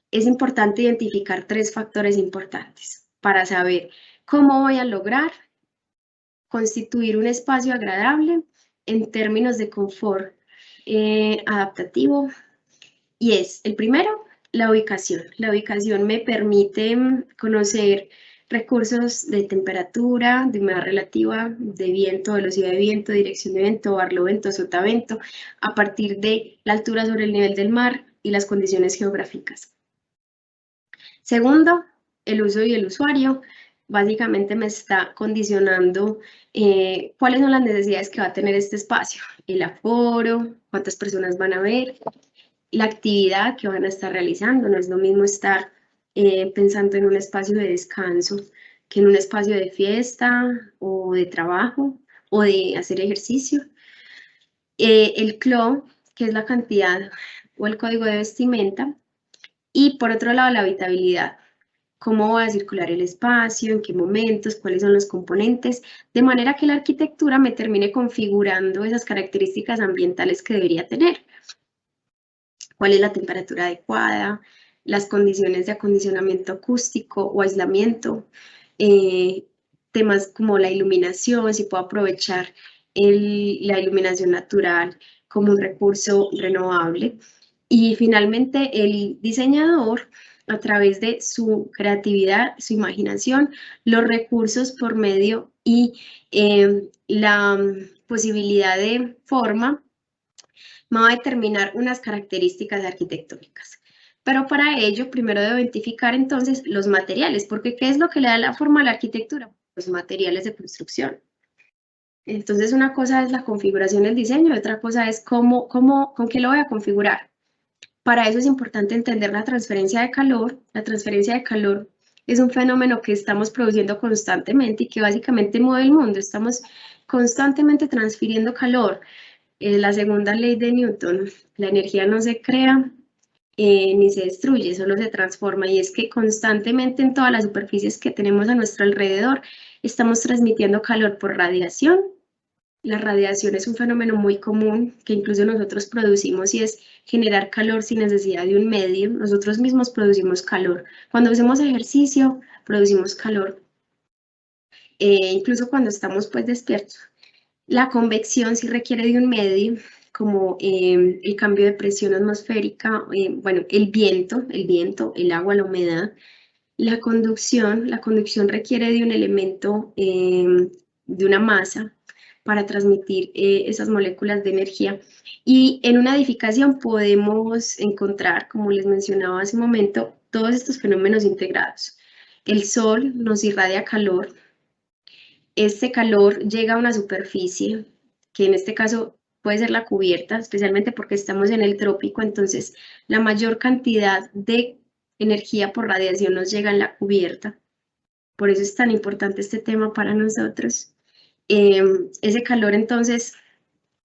es importante identificar 3 factores importantes para saber cómo voy a lograr constituir un espacio agradable en términos de confort adaptativo. Y es, el primero, la ubicación. La ubicación me permite conocer recursos de temperatura, de humedad relativa, de viento, velocidad de viento, dirección de viento, barlovento, sotavento, a partir de la altura sobre el nivel del mar y las condiciones geográficas. Segundo, el uso y el usuario. Básicamente me está condicionando cuáles son las necesidades que va a tener este espacio: el aforo, cuántas personas van a ver, la actividad que van a estar realizando. No es lo mismo estar pensando en un espacio de descanso que en un espacio de fiesta o de trabajo o de hacer ejercicio. El CLO, que es la cantidad o el código de vestimenta. Y por otro lado, la habitabilidad. Cómo va a circular el espacio, en qué momentos, cuáles son los componentes, de manera que la arquitectura me termine configurando esas características ambientales que debería tener. ¿Cuál es la temperatura adecuada? Las condiciones de acondicionamiento acústico o aislamiento, temas como la iluminación, si puedo aprovechar la iluminación natural como un recurso renovable. Y finalmente, el diseñador, a través de su creatividad, su imaginación, los recursos por medio y la posibilidad de forma, me va a determinar unas características arquitectónicas. Pero para ello, primero debo identificar entonces los materiales, porque ¿qué es lo que le da la forma a la arquitectura? Los materiales de construcción. Entonces, una cosa es la configuración del diseño y otra cosa es con qué lo voy a configurar. Para eso es importante entender la transferencia de calor. La transferencia de calor es un fenómeno que estamos produciendo constantemente y que básicamente mueve el mundo. Estamos constantemente transfiriendo calor. La segunda ley de Newton: la energía no se crea ni se destruye, solo se transforma. Y es que constantemente en todas las superficies que tenemos a nuestro alrededor estamos transmitiendo calor por radiación. La radiación es un fenómeno muy común que incluso nosotros producimos, y es generar calor sin necesidad de un medio. Nosotros mismos producimos calor. Cuando hacemos ejercicio, producimos calor. Incluso cuando estamos pues despiertos. La convección sí requiere de un medio, como el cambio de presión atmosférica, bueno, el viento, el agua, la humedad. La conducción requiere de un elemento, de una masa, para transmitir esas moléculas de energía. Y en una edificación podemos encontrar, como les mencionaba hace un momento, todos estos fenómenos integrados. El sol nos irradia calor. Este calor llega a una superficie, que en este caso puede ser la cubierta, especialmente porque estamos en el trópico, entonces la mayor cantidad de energía por radiación nos llega en la cubierta. Por eso es tan importante este tema para nosotros. Ese calor entonces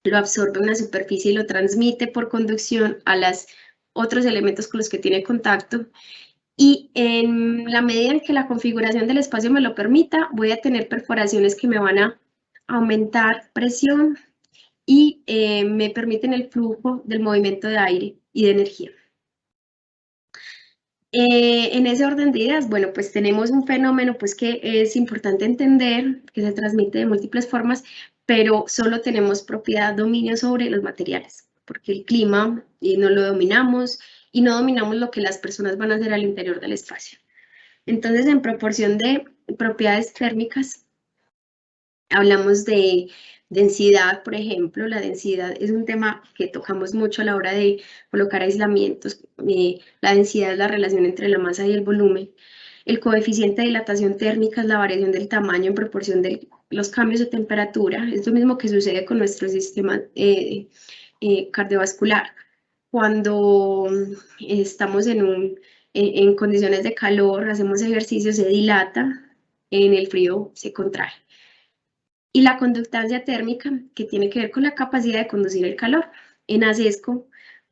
lo absorbe una superficie y lo transmite por conducción a los otros elementos con los que tiene contacto. Y en la medida en que la configuración del espacio me lo permita, voy a tener perforaciones que me van a aumentar presión y me permiten el flujo del movimiento de aire y de energía. En ese orden de ideas, bueno, pues tenemos un fenómeno pues que es importante entender, que se transmite de múltiples formas, pero solo tenemos propiedad, dominio sobre los materiales, porque el clima no lo dominamos y no dominamos lo que las personas van a hacer al interior del espacio. Entonces, en proporción de propiedades térmicas, hablamos de densidad, por ejemplo. La densidad es un tema que tocamos mucho a la hora de colocar aislamientos. La densidad es la relación entre la masa y el volumen. El coeficiente de dilatación térmica es la variación del tamaño en proporción de los cambios de temperatura. Es lo mismo que sucede con nuestro sistema cardiovascular. Cuando estamos en condiciones de calor, hacemos ejercicio, se dilata, en el frío se contrae. Y la conductancia térmica, que tiene que ver con la capacidad de conducir el calor. En ASESCO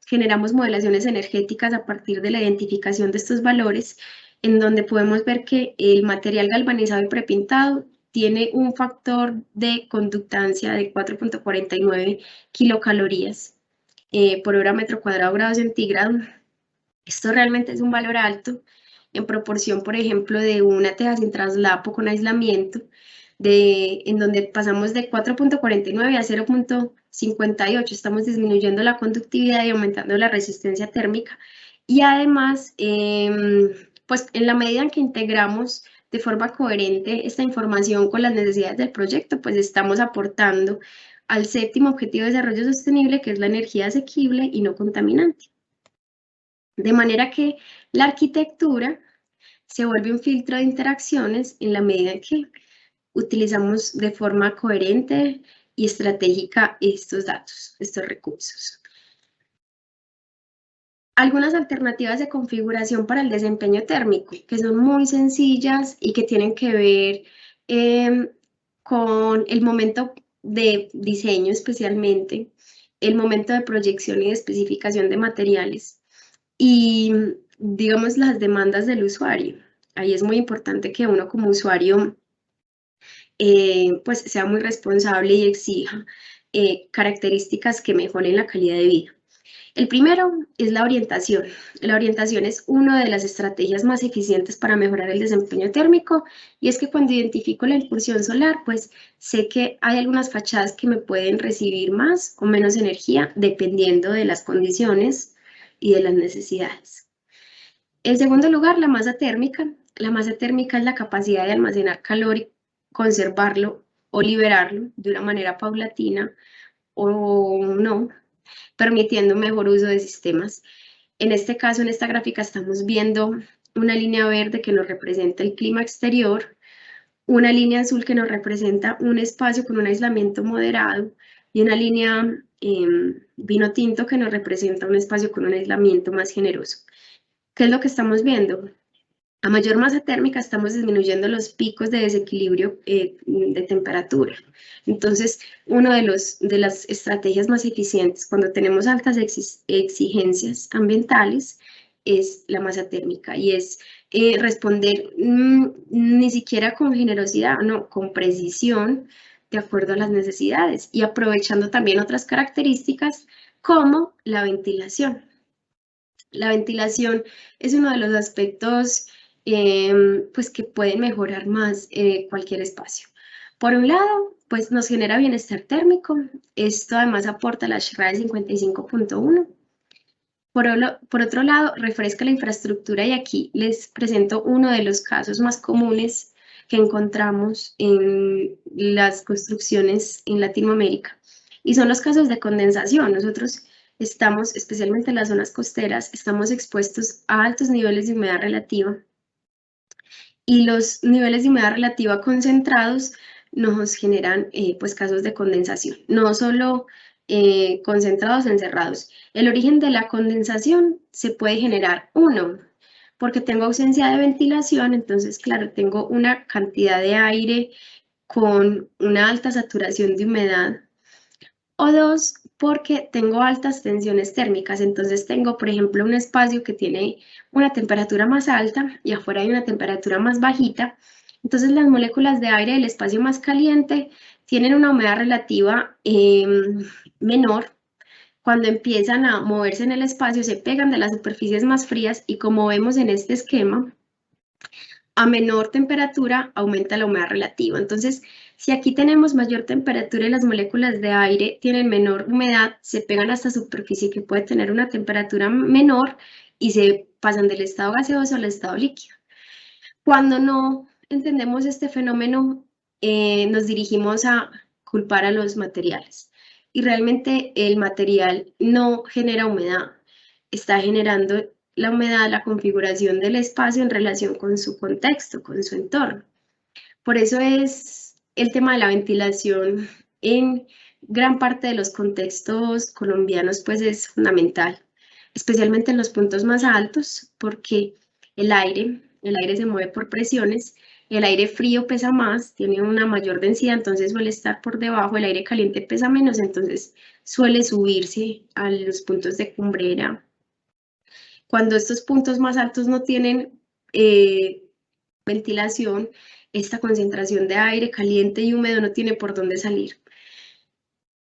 generamos modelaciones energéticas a partir de la identificación de estos valores, en donde podemos ver que el material galvanizado y prepintado tiene un factor de conductancia de 4.49 kilocalorías por hora metro cuadrado grado centígrado. Esto realmente es un valor alto en proporción, por ejemplo, de una teja sin traslapo con aislamiento, en donde pasamos de 4.49 a 0.58. Estamos disminuyendo la conductividad y aumentando la resistencia térmica. Y además, pues en la medida en que integramos de forma coherente esta información con las necesidades del proyecto, pues estamos aportando al séptimo objetivo de desarrollo sostenible, que es la energía asequible y no contaminante. De manera que la arquitectura se vuelve un filtro de interacciones en la medida en que utilizamos de forma coherente y estratégica estos datos, estos recursos. Algunas alternativas de configuración para el desempeño térmico, que son muy sencillas y que tienen que ver con el momento de diseño especialmente, el momento de proyección y de especificación de materiales y, digamos, las demandas del usuario. Ahí es muy importante que uno como usuario pues sea muy responsable y exija características que mejoren la calidad de vida. El primero es la orientación. La orientación es una de las estrategias más eficientes para mejorar el desempeño térmico, y es que cuando identifico la incursión solar, pues sé que hay algunas fachadas que me pueden recibir más o menos energía dependiendo de las condiciones y de las necesidades. En segundo lugar, la masa térmica. La masa térmica es la capacidad de almacenar calor y conservarlo o liberarlo de una manera paulatina o no, permitiendo un mejor uso de sistemas. En este caso, en esta gráfica, estamos viendo una línea verde que nos representa el clima exterior, una línea azul que nos representa un espacio con un aislamiento moderado y una línea vino tinto que nos representa un espacio con un aislamiento más generoso. ¿Qué es lo que estamos viendo? A mayor masa térmica estamos disminuyendo los picos de desequilibrio de temperatura. Entonces, una de las estrategias más eficientes cuando tenemos altas exigencias ambientales es la masa térmica, y es responder ni siquiera con generosidad, no, con precisión de acuerdo a las necesidades y aprovechando también otras características como la ventilación. La ventilación es uno de los aspectos pues que pueden mejorar más cualquier espacio. Por un lado, pues nos genera bienestar térmico. Esto además aporta la SHRAE 55.1. Por otro lado, refresca la infraestructura, y aquí les presento uno de los casos más comunes que encontramos en las construcciones en Latinoamérica, y son los casos de condensación. Nosotros estamos, especialmente en las zonas costeras, estamos expuestos a altos niveles de humedad relativa. Y los niveles de humedad relativa concentrados nos generan pues casos de condensación, no solo concentrados encerrados. El origen de la condensación se puede generar, uno, porque tengo ausencia de ventilación, entonces claro, tengo una cantidad de aire con una alta saturación de humedad, o dos, porque tengo altas tensiones térmicas, entonces tengo, por ejemplo, un espacio que tiene una temperatura más alta y afuera hay una temperatura más bajita, entonces las moléculas de aire del espacio más caliente tienen una humedad relativa menor. Cuando empiezan a moverse en el espacio se pegan de las superficies más frías y como vemos en este esquema, a menor temperatura aumenta la humedad relativa. Entonces, si aquí tenemos mayor temperatura y las moléculas de aire tienen menor humedad, se pegan a esta superficie que puede tener una temperatura menor y se pasan del estado gaseoso al estado líquido. Cuando no entendemos este fenómeno, nos dirigimos a culpar a los materiales. Y realmente el material no genera humedad, está generando la humedad, la configuración del espacio en relación con su contexto, con su entorno. Por eso es el tema de la ventilación en gran parte de los contextos colombianos, pues es fundamental, especialmente en los puntos más altos, porque el aire se mueve por presiones, el aire frío pesa más, tiene una mayor densidad, entonces suele estar por debajo, el aire caliente pesa menos, entonces suele subirse a los puntos de cumbrera. Cuando estos puntos más altos no tienen ventilación, esta concentración de aire caliente y húmedo no tiene por dónde salir.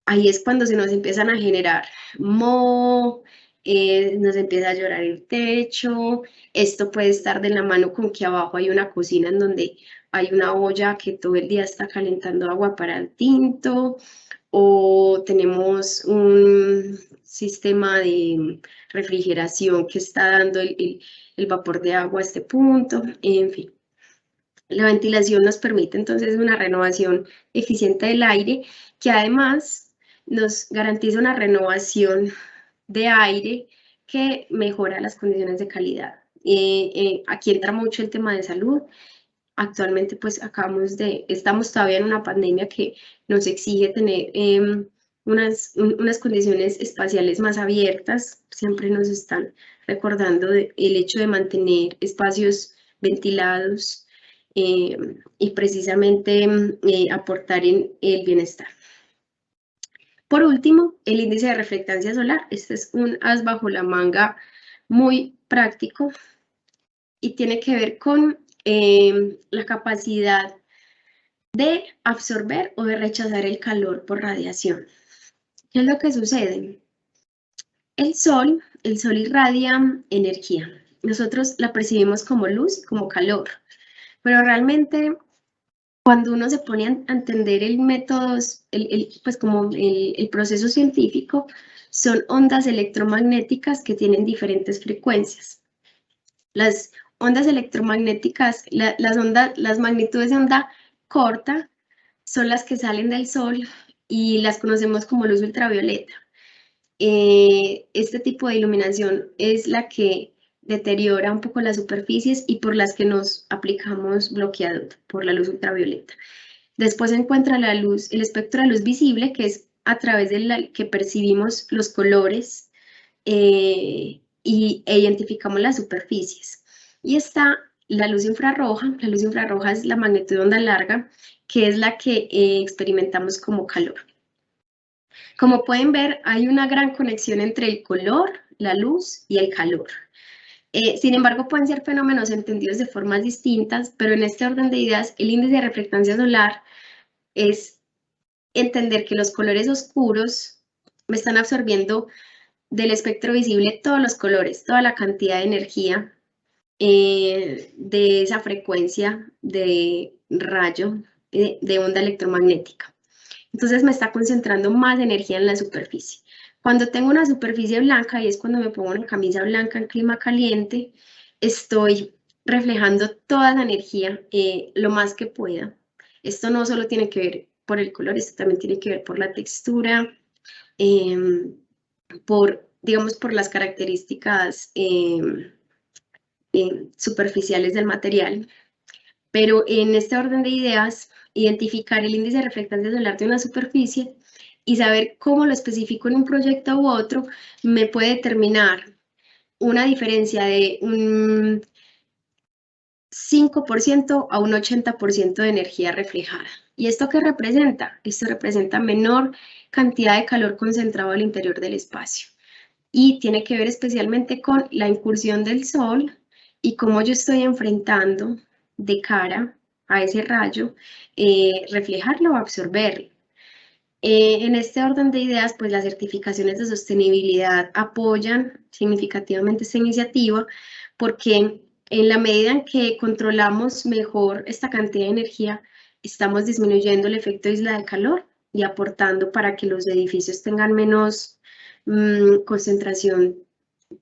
Ahí es cuando se nos empiezan a generar moho, nos empieza a llorar el techo. Esto puede estar de la mano con que abajo hay una cocina en donde hay una olla que todo el día está calentando agua para el tinto, o tenemos un sistema de refrigeración que está dando el vapor de agua a este punto, en fin. La ventilación nos permite entonces una renovación eficiente del aire, que además nos garantiza una renovación de aire que mejora las condiciones de calidad. Aquí entra mucho el tema de salud. Actualmente pues estamos todavía en una pandemia que nos exige tener unas condiciones espaciales más abiertas. Siempre nos están recordando el hecho de mantener espacios ventilados y precisamente aportar en el bienestar. Por último, el índice de reflectancia solar. Este es un as bajo la manga muy práctico y tiene que ver con la capacidad de absorber o de rechazar el calor por radiación. ¿Qué es lo que sucede? El sol irradia energía. Nosotros la percibimos como luz y como calor, pero realmente cuando uno se pone a entender el método, pues como el proceso científico, son ondas electromagnéticas que tienen diferentes frecuencias. Las ondas electromagnéticas, las magnitudes de onda corta son las que salen del sol y las conocemos como luz ultravioleta. Este tipo de iluminación es la que deteriora un poco las superficies y por las que nos aplicamos bloqueador por la luz ultravioleta. Después se encuentra la luz, el espectro de luz visible, que es a través de la que percibimos los colores e identificamos las superficies. Y está la luz infrarroja es la magnitud de onda larga, que es la que experimentamos como calor. Como pueden ver, hay una gran conexión entre el color, la luz y el calor. Sin embargo, pueden ser fenómenos entendidos de formas distintas, pero en este orden de ideas, el índice de reflectancia solar es entender que los colores oscuros me están absorbiendo del espectro visible todos los colores, toda la cantidad de energía de esa frecuencia de rayo de onda electromagnética. Entonces me está concentrando más energía en la superficie. Cuando tengo una superficie blanca, y es cuando me pongo una camisa blanca en clima caliente, estoy reflejando toda la energía lo más que pueda. Esto no solo tiene que ver por el color, esto también tiene que ver por la textura, digamos, por las características superficiales del material. Pero en este orden de ideas, identificar el índice de reflectancia solar de una superficie y saber cómo lo especifico en un proyecto u otro me puede determinar una diferencia de un 5% a un 80% de energía reflejada. ¿Y esto qué representa? Esto representa menor cantidad de calor concentrado al interior del espacio. Y tiene que ver especialmente con la incursión del sol y cómo yo estoy enfrentando de cara a ese rayo, reflejarlo o absorberlo. En este orden de ideas, pues las certificaciones de sostenibilidad apoyan significativamente esta iniciativa porque en la medida en que controlamos mejor esta cantidad de energía, estamos disminuyendo el efecto isla de calor y aportando para que los edificios tengan menos concentración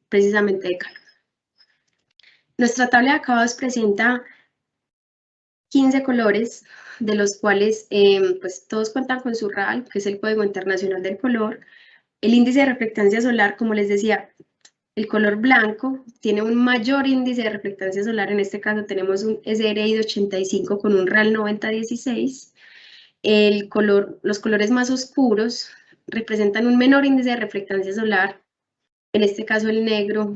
precisamente de calor. Nuestra tabla de acabados presenta 15 colores, de los cuales pues todos cuentan con su RAL, que es el Código Internacional del Color. El índice de reflectancia solar, como les decía, el color blanco tiene un mayor índice de reflectancia solar, en este caso tenemos un SRI de 85 con un RAL 9016. Los colores más oscuros representan un menor índice de reflectancia solar, en este caso el negro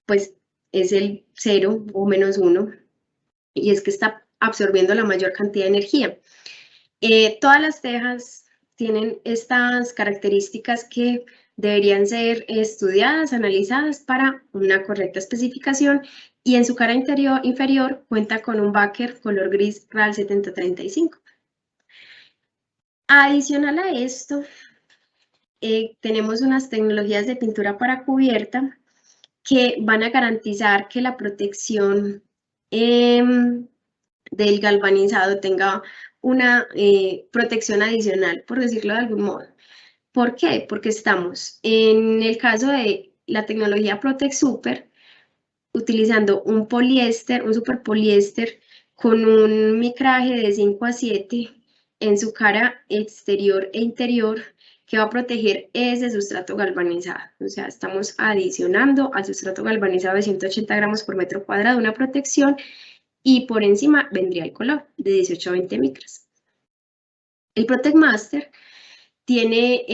pues es el 0 o -1, y es que está absorbiendo la mayor cantidad de energía. Todas las tejas tienen estas características que deberían ser estudiadas, analizadas para una correcta especificación, y en su cara inferior cuenta con un backer color gris RAL 7035. Adicional a esto, tenemos unas tecnologías de pintura para cubierta que van a garantizar que la protección del galvanizado tenga una protección adicional, por decirlo de algún modo. ¿Por qué? Porque estamos en el caso de la tecnología Protect Super, utilizando un poliéster, un superpoliéster con un micraje de 5 a 7 en su cara exterior e interior, que va a proteger ese sustrato galvanizado. O sea, estamos adicionando al sustrato galvanizado de 180 gramos por metro cuadrado una protección, y por encima vendría el color de 18 a 20 micras. El Protect Master tiene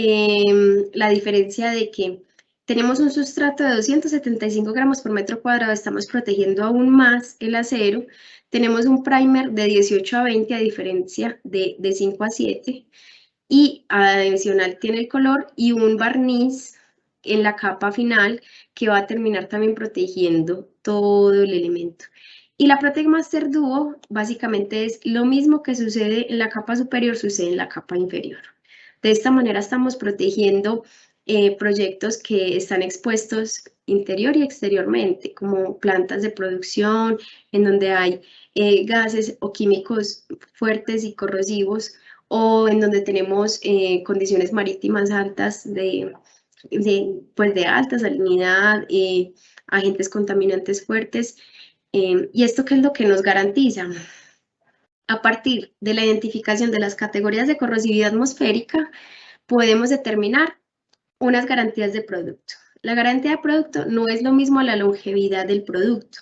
la diferencia de que tenemos un sustrato de 275 gramos por metro cuadrado, estamos protegiendo aún más el acero. Tenemos un primer de 18 a 20 a diferencia de 5 a 7, y adicional tiene el color y un barniz en la capa final que va a terminar también protegiendo todo el elemento. Y la Protect Master Duo básicamente es lo mismo que sucede en la capa superior, sucede en la capa inferior. De esta manera estamos protegiendo proyectos que están expuestos interior y exteriormente, como plantas de producción, en donde hay gases o químicos fuertes y corrosivos, o en donde tenemos condiciones marítimas altas de alta salinidad, agentes contaminantes fuertes. ¿Y esto qué es lo que nos garantiza? A partir de la identificación de las categorías de corrosividad atmosférica, podemos determinar unas garantías de producto. La garantía de producto no es lo mismo a la longevidad del producto.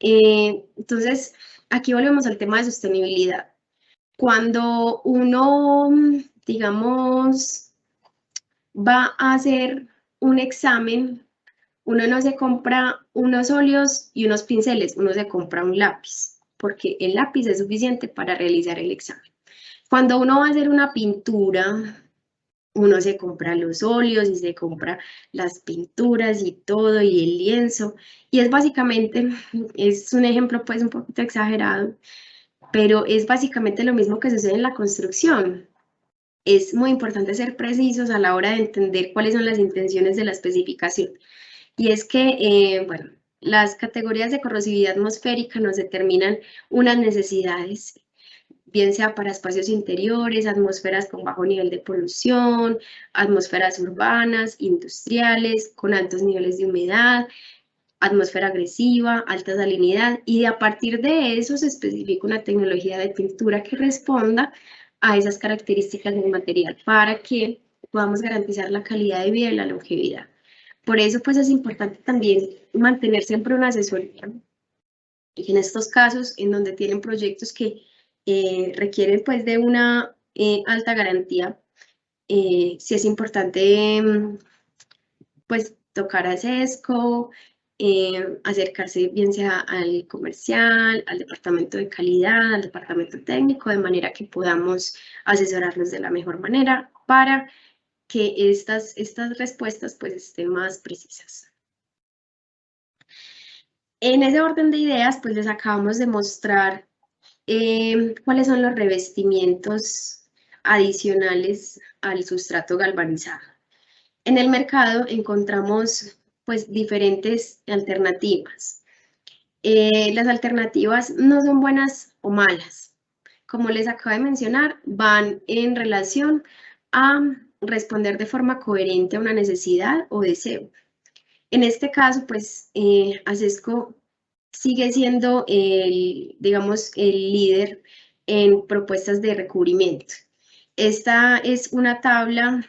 Entonces, aquí volvemos al tema de sostenibilidad. Cuando uno, digamos, va a hacer un examen, uno no se compra unos óleos y unos pinceles, uno se compra un lápiz, porque el lápiz es suficiente para realizar el examen. Cuando uno va a hacer una pintura, uno se compra los óleos y se compra las pinturas y todo, y el lienzo, y es básicamente, es un ejemplo pues un poquito exagerado, pero es básicamente lo mismo que sucede en la construcción. Es muy importante ser precisos a la hora de entender cuáles son las intenciones de la especificación. Y es que, bueno, las categorías de corrosividad atmosférica nos determinan unas necesidades, bien sea para espacios interiores, atmósferas con bajo nivel de polución, atmósferas urbanas, industriales, con altos niveles de humedad, atmósfera agresiva, alta salinidad, y a partir de eso se especifica una tecnología de pintura que responda a esas características del material para que podamos garantizar la calidad de vida y la longevidad. Por eso, pues, es importante también mantener siempre una asesoría. Y en estos casos, en donde tienen proyectos que requieren, pues, de una alta garantía, sí es importante, pues, tocar a SESCO, acercarse bien sea al comercial, al departamento de calidad, al departamento técnico, de manera que podamos asesorarlos de la mejor manera para que estas respuestas pues estén más precisas. En ese orden de ideas, pues les acabamos de mostrar cuáles son los revestimientos adicionales al sustrato galvanizado. En el mercado encontramos pues diferentes alternativas. Las alternativas no son buenas o malas. Como les acabo de mencionar, van en relación a responder de forma coherente a una necesidad o deseo. En este caso, pues, ASESCO sigue siendo digamos, el líder en propuestas de recubrimiento. Esta es una tabla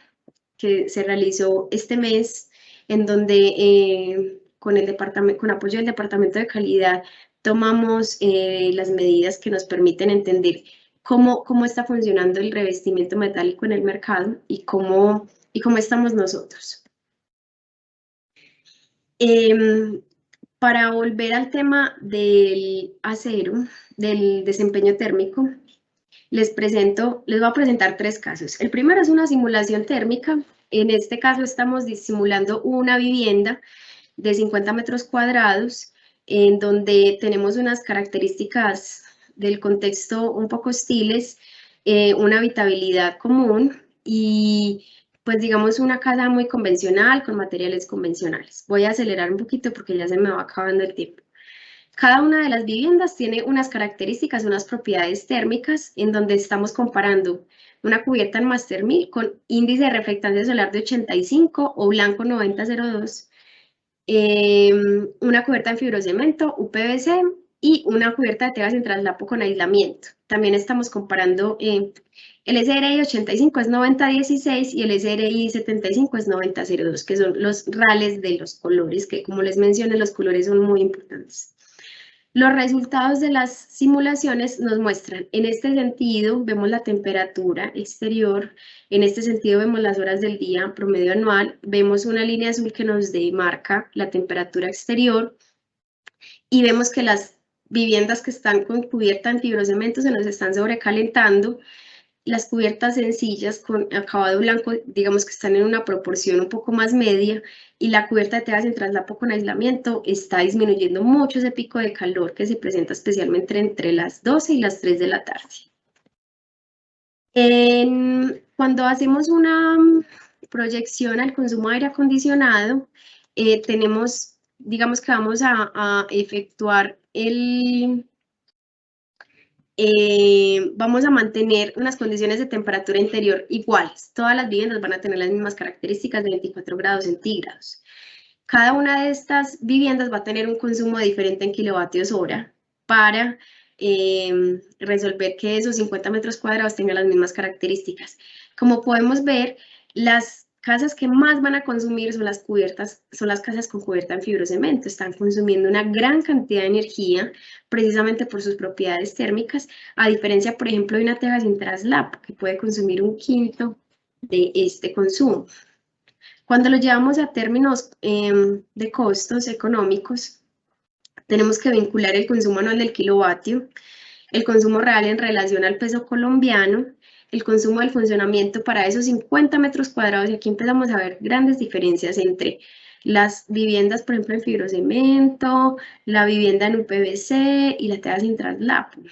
que se realizó este mes, en donde con apoyo del Departamento de Calidad tomamos las medidas que nos permiten entender cómo está funcionando el revestimiento metálico en el mercado y cómo estamos nosotros. Para volver al tema del acero, del desempeño térmico, les voy a presentar 3 casos. El primero es una simulación térmica. En este caso estamos simulando una vivienda de 50 metros cuadrados, en donde tenemos unas características del contexto un poco hostiles, una habitabilidad común y pues digamos una casa muy convencional con materiales convencionales. Voy a acelerar un poquito porque ya se me va acabando el tiempo. Cada una de las viviendas tiene unas características, unas propiedades térmicas, en donde estamos comparando una cubierta en Master 1000 con índice de reflectancia solar de 85 o blanco 9002, una cubierta en fibrocemento, UPVC y una cubierta de tejas en traslapo con aislamiento. También estamos comparando el SRI 85 es 9016 y el SRI 75 es 9002, que son los rales de los colores, que como les mencioné, los colores son muy importantes. Los resultados de las simulaciones nos muestran, en este sentido, vemos la temperatura exterior, en este sentido vemos las horas del día promedio anual, vemos una línea azul que nos demarca la temperatura exterior y vemos que las viviendas que están con cubierta en fibrocemento se nos están sobrecalentando. Las cubiertas sencillas con acabado blanco, digamos que están en una proporción un poco más media, y la cubierta de tejas en traslapo con aislamiento está disminuyendo mucho ese pico de calor que se presenta especialmente entre las 12 y las 3 de la tarde. Cuando hacemos una proyección al consumo de aire acondicionado, tenemos, digamos que vamos a efectuar vamos a mantener unas condiciones de temperatura interior iguales. Todas las viviendas van a tener las mismas características de 24 grados centígrados. Cada una de estas viviendas va a tener un consumo diferente en kilovatios hora para resolver que esos 50 metros cuadrados tengan las mismas características. Como podemos ver, las casas que más van a consumir son las casas con cubierta en fibrocemento. Están consumiendo una gran cantidad de energía precisamente por sus propiedades térmicas, a diferencia, por ejemplo, de una teja sin traslapo, que puede consumir 1/5 de este consumo. Cuando lo llevamos a términos de costos económicos, tenemos que vincular el consumo anual del kilovatio, el consumo real en relación al peso colombiano, el consumo del funcionamiento para esos 50 metros cuadrados, y aquí empezamos a ver grandes diferencias entre las viviendas, por ejemplo, en fibrocemento, la vivienda en UPVC y la teja sin traslapo.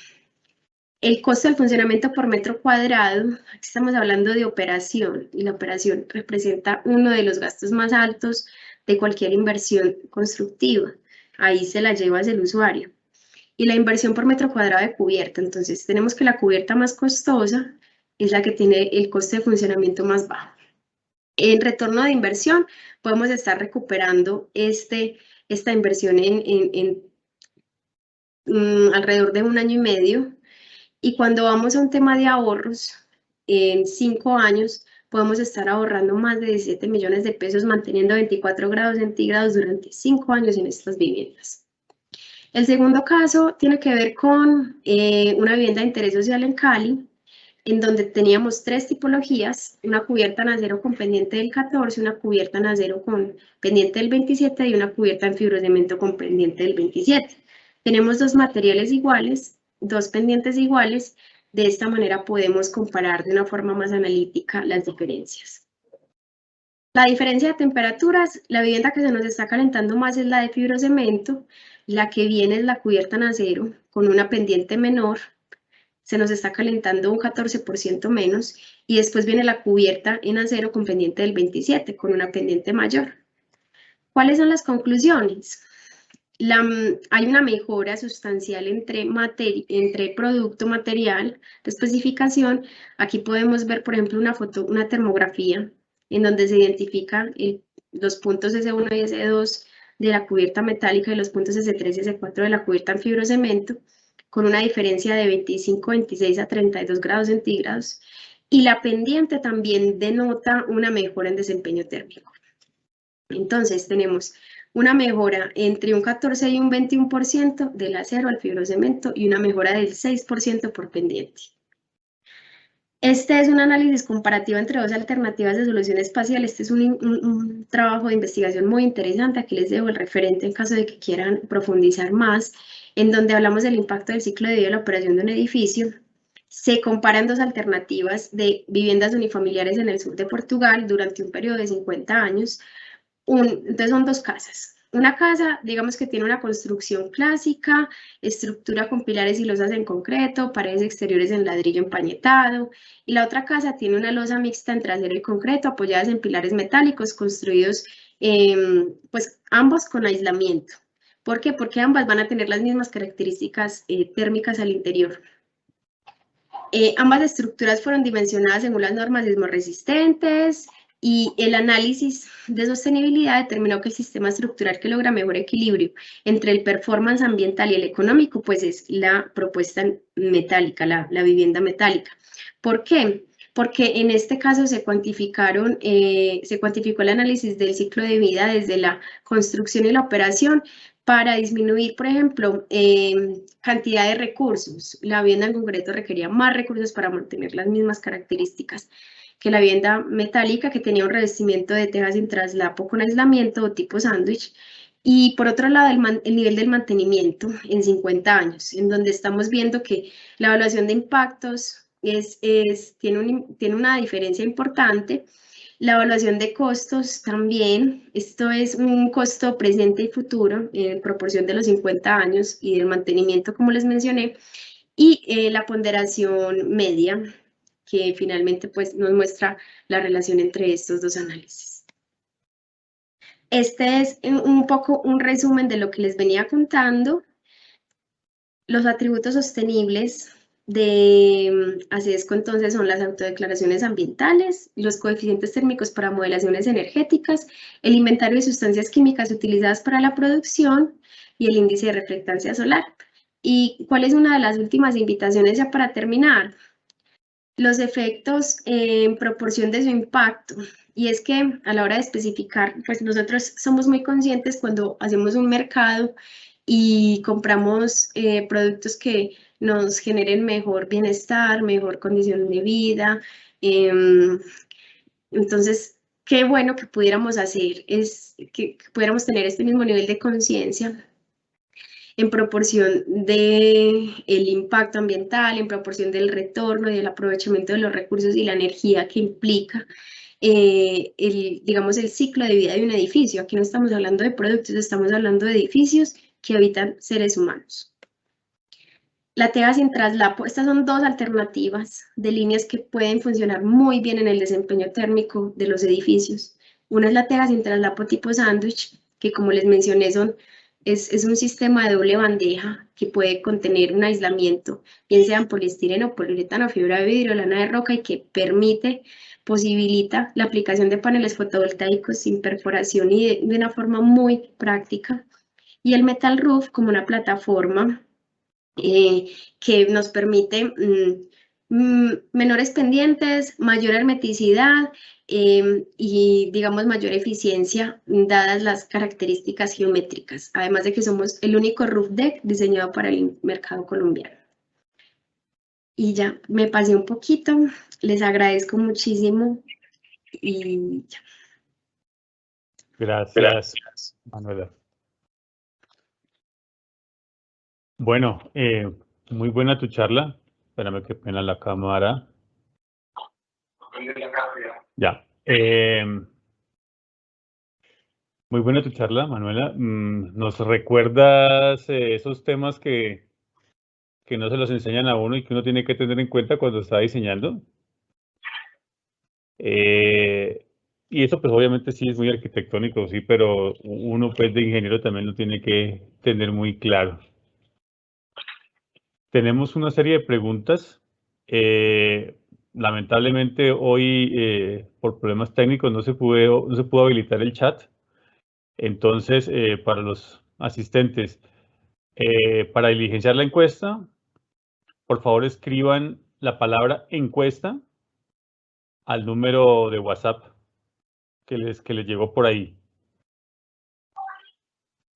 El costo del funcionamiento por metro cuadrado, aquí estamos hablando de operación, y la operación representa uno de los gastos más altos de cualquier inversión constructiva. Ahí se la llevas el usuario. Y la inversión por metro cuadrado de cubierta, entonces tenemos que la cubierta más costosa es la que tiene el coste de funcionamiento más bajo. En retorno de inversión, podemos estar recuperando esta inversión en alrededor de 1 año y medio. Y cuando vamos a un tema de ahorros, en 5 años podemos estar ahorrando más de 17 millones de pesos manteniendo 24 grados centígrados durante 5 años en estas viviendas. El segundo caso tiene que ver con una vivienda de interés social en Cali, en donde teníamos 3 tipologías, una cubierta en acero con pendiente del 14, una cubierta en acero con pendiente del 27 y una cubierta en fibrocemento con pendiente del 27. Tenemos 2 materiales iguales, 2 pendientes iguales, de esta manera podemos comparar de una forma más analítica las diferencias. La diferencia de temperaturas, la vivienda que se nos está calentando más es la de fibrocemento, la que viene es la cubierta en acero con una pendiente menor, se nos está calentando un 14% menos, y después viene la cubierta en acero con pendiente del 27, con una pendiente mayor. ¿Cuáles son las conclusiones? Hay una mejora sustancial entre producto material de especificación. Aquí podemos ver, por ejemplo, una termografía en donde se identifican los puntos S1 y S2 de la cubierta metálica y los puntos S3 y S4 de la cubierta en fibrocemento, con una diferencia de 25, 26 a 32 grados centígrados, y la pendiente también denota una mejora en desempeño térmico. Entonces tenemos una mejora entre un 14 y un 21% del acero al fibrocemento y una mejora del 6% por pendiente. Este es un análisis comparativo entre 2 alternativas de solución espacial. Este es un trabajo de investigación muy interesante. Aquí les dejo el referente en caso de que quieran profundizar más, en donde hablamos del impacto del ciclo de vida de la operación de un edificio. Se comparan 2 alternativas de viviendas unifamiliares en el sur de Portugal durante un periodo de 50 años. Entonces son 2 casas. Una casa, digamos que tiene una construcción clásica, estructura con pilares y losas en concreto, paredes exteriores en ladrillo empañetado, y la otra casa tiene una losa mixta entre acero y concreto apoyadas en pilares metálicos construidos, pues ambos con aislamiento. ¿Por qué? Porque ambas van a tener las mismas características térmicas al interior. Ambas estructuras fueron dimensionadas según las normas sismorresistentes, y el análisis de sostenibilidad determinó que el sistema estructural que logra mejor equilibrio entre el performance ambiental y el económico, pues es la propuesta metálica, la vivienda metálica. ¿Por qué? Porque en este caso se cuantificó el análisis del ciclo de vida desde la construcción y la operación para disminuir, por ejemplo, cantidad de recursos. La vivienda en concreto requería más recursos para mantener las mismas características que la vivienda metálica, que tenía un revestimiento de tejas sin traslapo con aislamiento o tipo sándwich. Y por otro lado, el nivel del mantenimiento en 50 años, en donde estamos viendo que la evaluación de impactos tiene una diferencia importante. La evaluación de costos también, esto es un costo presente y futuro en proporción de los 50 años y del mantenimiento, como les mencioné, y la ponderación media, que finalmente pues nos muestra la relación entre estos 2 análisis. Este es un poco un resumen de lo que les venía contando. Los atributos sostenibles de ACESCO entonces son las autodeclaraciones ambientales, los coeficientes térmicos para modelaciones energéticas, el inventario de sustancias químicas utilizadas para la producción y el índice de reflectancia solar. ¿Y cuál es una de las últimas invitaciones ya para terminar? Los efectos en proporción de su impacto. Y es que a la hora de especificar, pues nosotros somos muy conscientes cuando hacemos un mercado y compramos productos que nos generen mejor bienestar, mejor condición de vida. Entonces, qué bueno que pudiéramos hacer, es que pudiéramos tener este mismo nivel de conciencia en proporción del impacto ambiental, en proporción del retorno y del aprovechamiento de los recursos y la energía que implica digamos, el ciclo de vida de un edificio. Aquí no estamos hablando de productos, estamos hablando de edificios que habitan seres humanos. La teja sin traslapo, estas son 2 alternativas de líneas que pueden funcionar muy bien en el desempeño térmico de los edificios. Una es la teja sin traslapo tipo sándwich, que como les mencioné es un sistema de doble bandeja que puede contener un aislamiento, bien sea en poliestireno, poliuretano, fibra de vidrio, lana de roca, y que posibilita la aplicación de paneles fotovoltaicos sin perforación y de una forma muy práctica. Y el metal roof como una plataforma que nos permite menores pendientes, mayor hermeticidad y, digamos, mayor eficiencia, dadas las características geométricas, además de que somos el único roof deck diseñado para el mercado colombiano. Y ya, me pasé un poquito, les agradezco muchísimo y ya. Gracias, Manuela. Bueno, muy buena tu charla. Espérame, qué pena la cámara. Ya. Muy buena tu charla, Manuela. ¿Nos recuerdas esos temas que no se los enseñan a uno y que uno tiene que tener en cuenta cuando está diseñando? Y eso pues obviamente sí es muy arquitectónico, sí, pero uno pues de ingeniero también lo tiene que tener muy claro. Tenemos una serie de preguntas. Lamentablemente hoy por problemas técnicos no se pudo habilitar el chat. Entonces, para los asistentes, para diligenciar la encuesta, por favor escriban la palabra encuesta al número de WhatsApp que les llegó por ahí.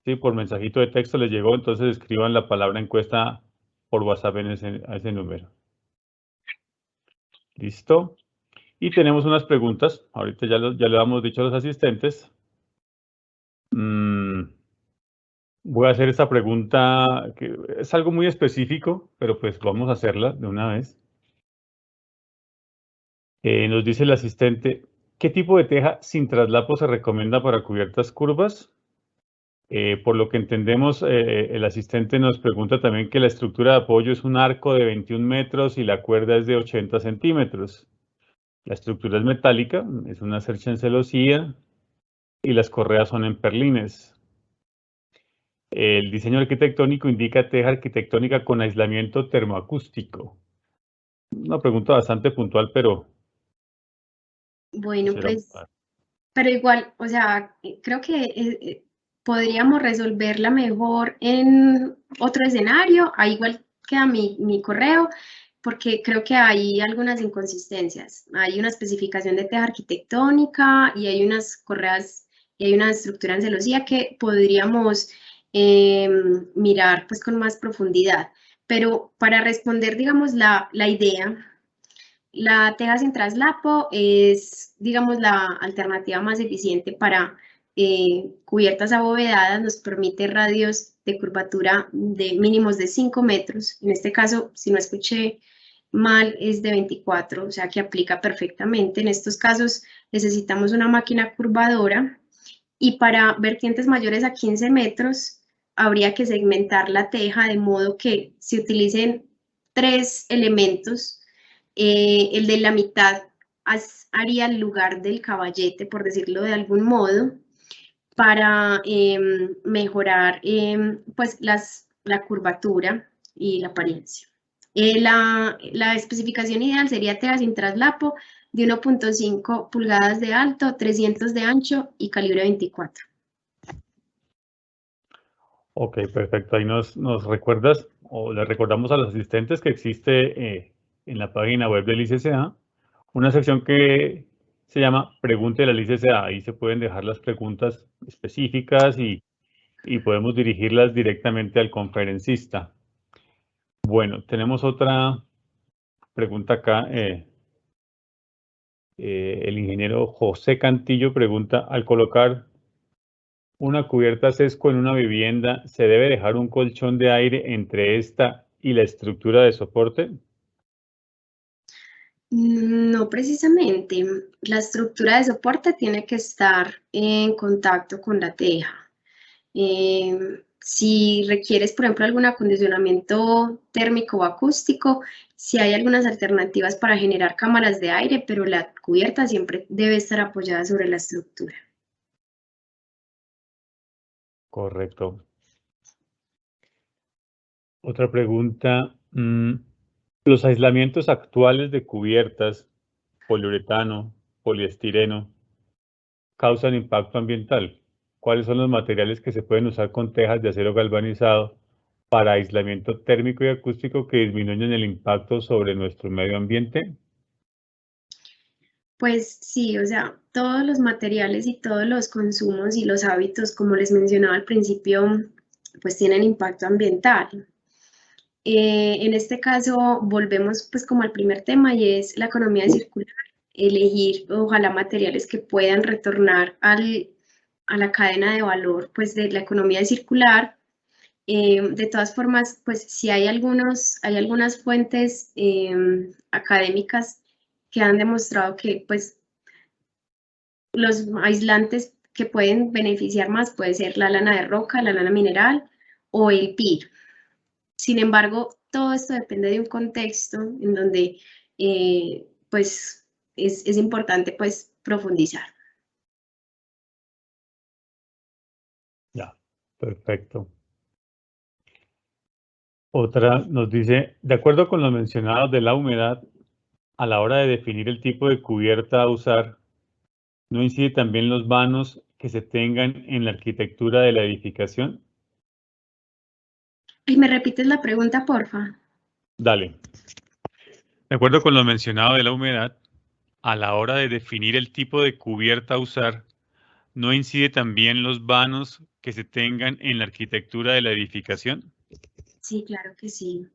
Sí, por mensajito de texto les llegó, entonces escriban la palabra encuesta por WhatsApp a ese número. ¿Listo? Y tenemos unas preguntas, ahorita ya le hemos dicho a los asistentes. Voy a hacer esta pregunta que es algo muy específico, pero pues vamos a hacerla de una vez. Nos dice el asistente, ¿qué tipo de teja sin traslapo se recomienda para cubiertas curvas? Por lo que entendemos, el asistente nos pregunta también que la estructura de apoyo es un arco de 21 metros y la cuerda es de 80 centímetros. La estructura es metálica, es una cercha en celosía y las correas son en perlines. El diseño arquitectónico indica teja arquitectónica con aislamiento termoacústico. Una pregunta bastante puntual, pero... Bueno, pues, pero igual, o sea, creo que podríamos resolverla mejor en otro escenario. Ahí igual queda mi correo, porque creo que hay algunas inconsistencias. Hay una especificación de teja arquitectónica y hay unas correas y hay una estructura en celosía que podríamos mirar pues con más profundidad. Pero para responder, digamos, la idea, la teja sin traslapo es, digamos, la alternativa más eficiente para cubiertas abovedadas, nos permite radios de curvatura de mínimos de 5 metros. En este caso, si no escuché mal, es de 24, o sea que aplica perfectamente. En estos casos necesitamos una máquina curvadora y para vertientes mayores a 15 metros habría que segmentar la teja de modo que se utilicen 3 elementos. El de la mitad haría el lugar del caballete, por decirlo de algún modo, para mejorar pues la curvatura y la apariencia. La especificación ideal sería teja sin traslapo de 1.5 pulgadas de alto, 300 de ancho y calibre 24. Ok, perfecto. Ahí nos recuerdas o le recordamos a los asistentes que existe en la página web del ICCA una sección que se llama Pregunte al ICCA. Ahí se pueden dejar las preguntas específicas y podemos dirigirlas directamente al conferencista. Bueno, tenemos otra pregunta acá. El ingeniero José Cantillo pregunta, al colocar una cubierta sesco en una vivienda, ¿se debe dejar un colchón de aire entre esta y la estructura de soporte? No precisamente. La estructura de soporte tiene que estar en contacto con la teja. Si requieres, por ejemplo, algún acondicionamiento térmico o acústico, sí hay algunas alternativas para generar cámaras de aire, pero la cubierta siempre debe estar apoyada sobre la estructura. Correcto. Otra pregunta. ¿Los aislamientos actuales de cubiertas, poliuretano, poliestireno, causan impacto ambiental? ¿Cuáles son los materiales que se pueden usar con tejas de acero galvanizado para aislamiento térmico y acústico que disminuyen el impacto sobre nuestro medio ambiente? Pues sí, o sea, todos los materiales y todos los consumos y los hábitos, como les mencionaba al principio, pues tienen impacto ambiental. En este caso, volvemos pues como al primer tema y es la economía circular, elegir ojalá materiales que puedan retornar a la cadena de valor pues de la economía circular. De todas formas, pues sí hay algunas fuentes académicas que han demostrado que pues los aislantes que pueden beneficiar más puede ser la lana de roca, la lana mineral o el PIR. Sin embargo, todo esto depende de un contexto en donde pues es importante pues profundizar. Ya, perfecto. Otra nos dice, de acuerdo con lo mencionado de la humedad, a la hora de definir el tipo de cubierta a usar, ¿no incide también los vanos que se tengan en la arquitectura de la edificación? ¿Y me repites la pregunta, porfa? Dale. De acuerdo con lo mencionado de la humedad, a la hora de definir el tipo de cubierta a usar, ¿no incide también los vanos que se tengan en la arquitectura de la edificación? Sí, claro que sí.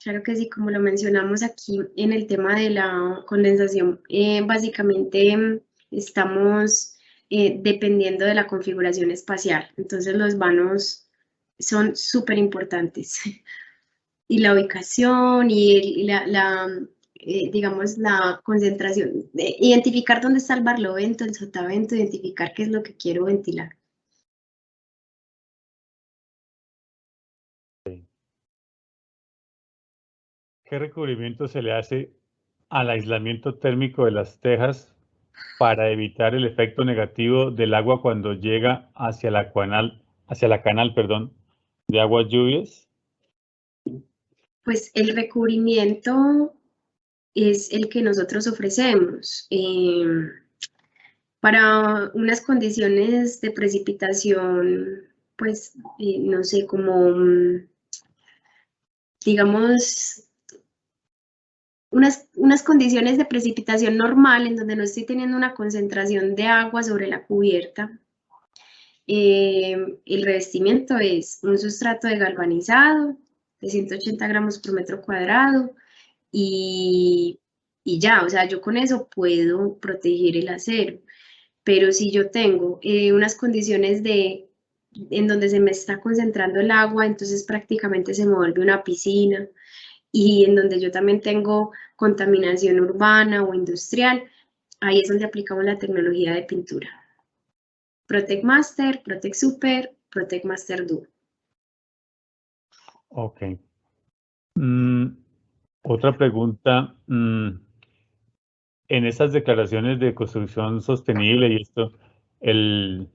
Claro que sí, como lo mencionamos aquí en el tema de la condensación, básicamente estamos dependiendo de la configuración espacial. Entonces los vanos son súper importantes. Y la ubicación y digamos, la concentración, de identificar dónde está el barlovento, el sotavento, identificar qué es lo que quiero ventilar. ¿Qué recubrimiento se le hace al aislamiento térmico de las tejas para evitar el efecto negativo del agua cuando llega hacia la canal, perdón, de aguas lluvias? Pues el recubrimiento es el que nosotros ofrecemos. Para unas condiciones de precipitación, pues, no sé, como, digamos, unas condiciones de precipitación normal en donde no estoy teniendo una concentración de agua sobre la cubierta. El revestimiento es un sustrato de galvanizado de 180 gramos por metro cuadrado y ya, o sea, yo con eso puedo proteger el acero. Pero si yo tengo unas condiciones en donde se me está concentrando el agua, entonces prácticamente se me vuelve una piscina, y en donde yo también tengo contaminación urbana o industrial, ahí es donde aplicamos la tecnología de pintura. Protect Master, Protect Super, Protect Master Duo. Ok. Otra pregunta. En esas declaraciones de construcción sostenible y esto, ¿el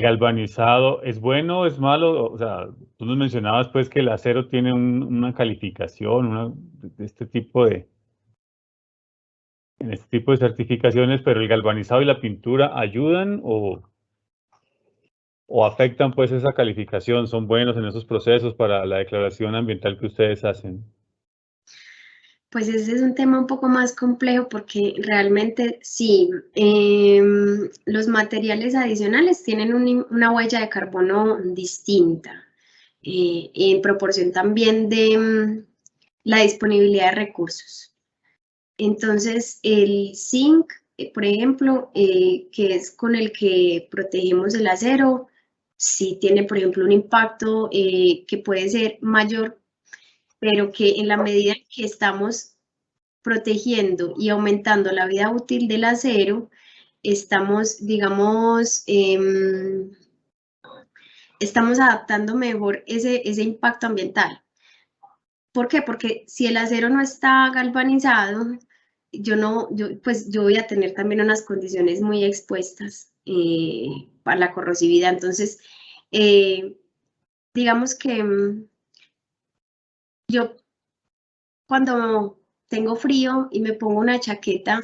galvanizado es bueno o es malo? O sea, tú nos mencionabas pues que el acero tiene una calificación, en este tipo de certificaciones, pero ¿el galvanizado y la pintura ayudan o afectan pues esa calificación? ¿Son buenos en esos procesos para la declaración ambiental que ustedes hacen? Pues ese es un tema un poco más complejo porque realmente sí, los materiales adicionales tienen una huella de carbono distinta, en proporción también de la disponibilidad de recursos. Entonces, el zinc, por ejemplo, que es con el que protegemos el acero, sí tiene, por ejemplo, un impacto que puede ser mayor, pero que en la medida en que estamos protegiendo y aumentando la vida útil del acero, estamos, digamos, estamos adaptando mejor ese impacto ambiental. ¿Por qué? Porque si el acero no está galvanizado, yo voy a tener también unas condiciones muy expuestas para la corrosividad. Entonces, digamos que yo cuando tengo frío y me pongo una chaqueta,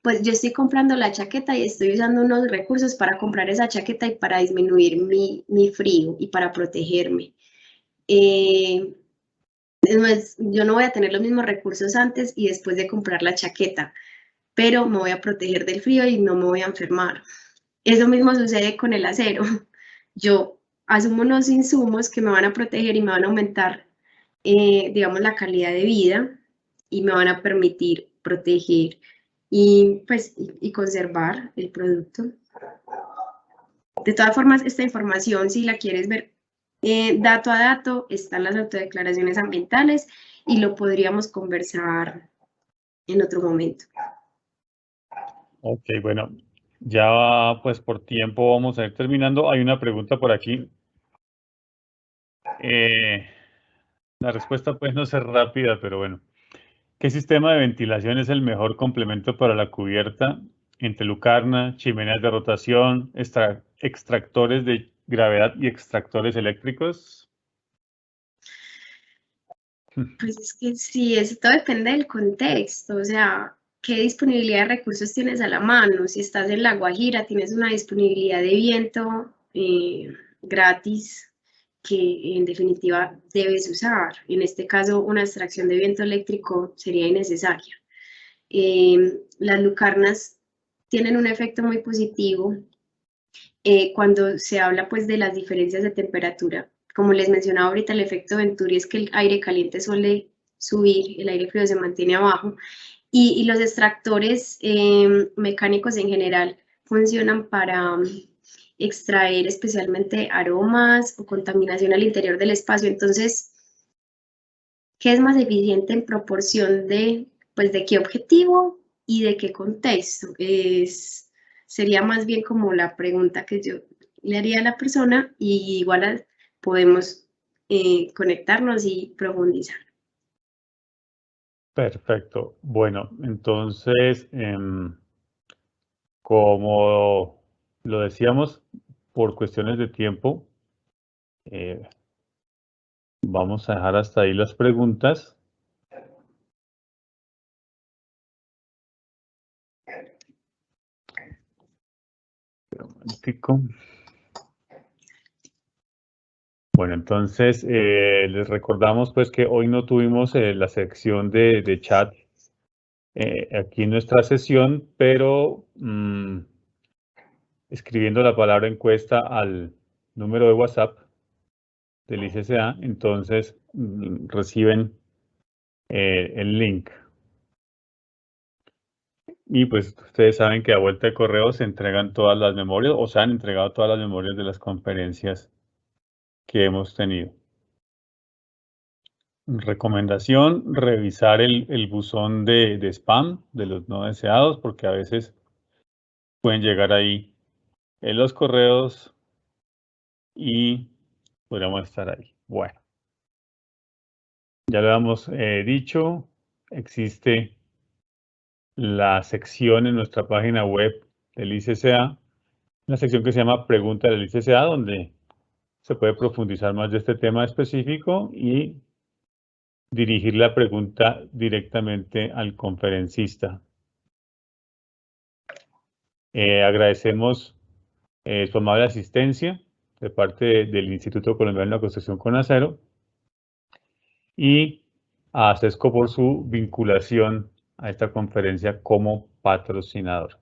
pues yo estoy comprando la chaqueta y estoy usando unos recursos para comprar esa chaqueta y para disminuir mi frío y para protegerme. yo no voy a tener los mismos recursos antes y después de comprar la chaqueta, pero me voy a proteger del frío y no me voy a enfermar. Eso mismo sucede con el acero. Yo asumo unos insumos que me van a proteger y me van a aumentar, digamos, la calidad de vida y me van a permitir proteger y, pues, y conservar el producto. De todas formas, esta información, si la quieres ver dato a dato, están las autodeclaraciones ambientales y lo podríamos conversar en otro momento. Ok, bueno, ya pues por tiempo vamos a ir terminando. Hay una pregunta por aquí. La respuesta puede no ser rápida, pero bueno. ¿Qué sistema de ventilación es el mejor complemento para la cubierta entre lucarna, chimeneas de rotación, extractores de gravedad y extractores eléctricos? Pues es que sí, eso todo depende del contexto, o sea, qué disponibilidad de recursos tienes a la mano. Si estás en La Guajira, tienes una disponibilidad de viento gratis que en definitiva debes usar. En este caso, una extracción de viento eléctrico sería innecesaria. Las lucarnas tienen un efecto muy positivo cuando se habla pues de las diferencias de temperatura. Como les mencionaba ahorita, el efecto Venturi es que el aire caliente suele subir, el aire frío se mantiene abajo y los extractores mecánicos en general funcionan para extraer especialmente aromas o contaminación al interior del espacio. Entonces, ¿qué es más eficiente en proporción de, pues, de qué objetivo y de qué contexto? Sería más bien como la pregunta que yo le haría a la persona y igual podemos conectarnos y profundizar. Perfecto. Bueno, entonces, como lo decíamos, por cuestiones de tiempo, vamos a dejar hasta ahí las preguntas. Un momentico. Bueno, entonces les recordamos pues que hoy no tuvimos la sección de chat aquí en nuestra sesión, pero escribiendo la palabra encuesta al número de WhatsApp del ICCA, entonces reciben el link. Y pues ustedes saben que a vuelta de correo se entregan todas las memorias o se han entregado todas las memorias de las conferencias que hemos tenido. Recomendación, revisar el buzón de spam de los no deseados, porque a veces pueden llegar ahí en los correos y podríamos estar ahí. Bueno, ya lo hemos dicho, existe la sección en nuestra página web del ICCA, una sección que se llama Pregunta del ICCA, donde se puede profundizar más de este tema específico y dirigir la pregunta directamente al conferencista. Agradecemos su amable asistencia de parte del Instituto Colombiano de la Construcción con Acero y a CESCO por su vinculación a esta conferencia como patrocinador.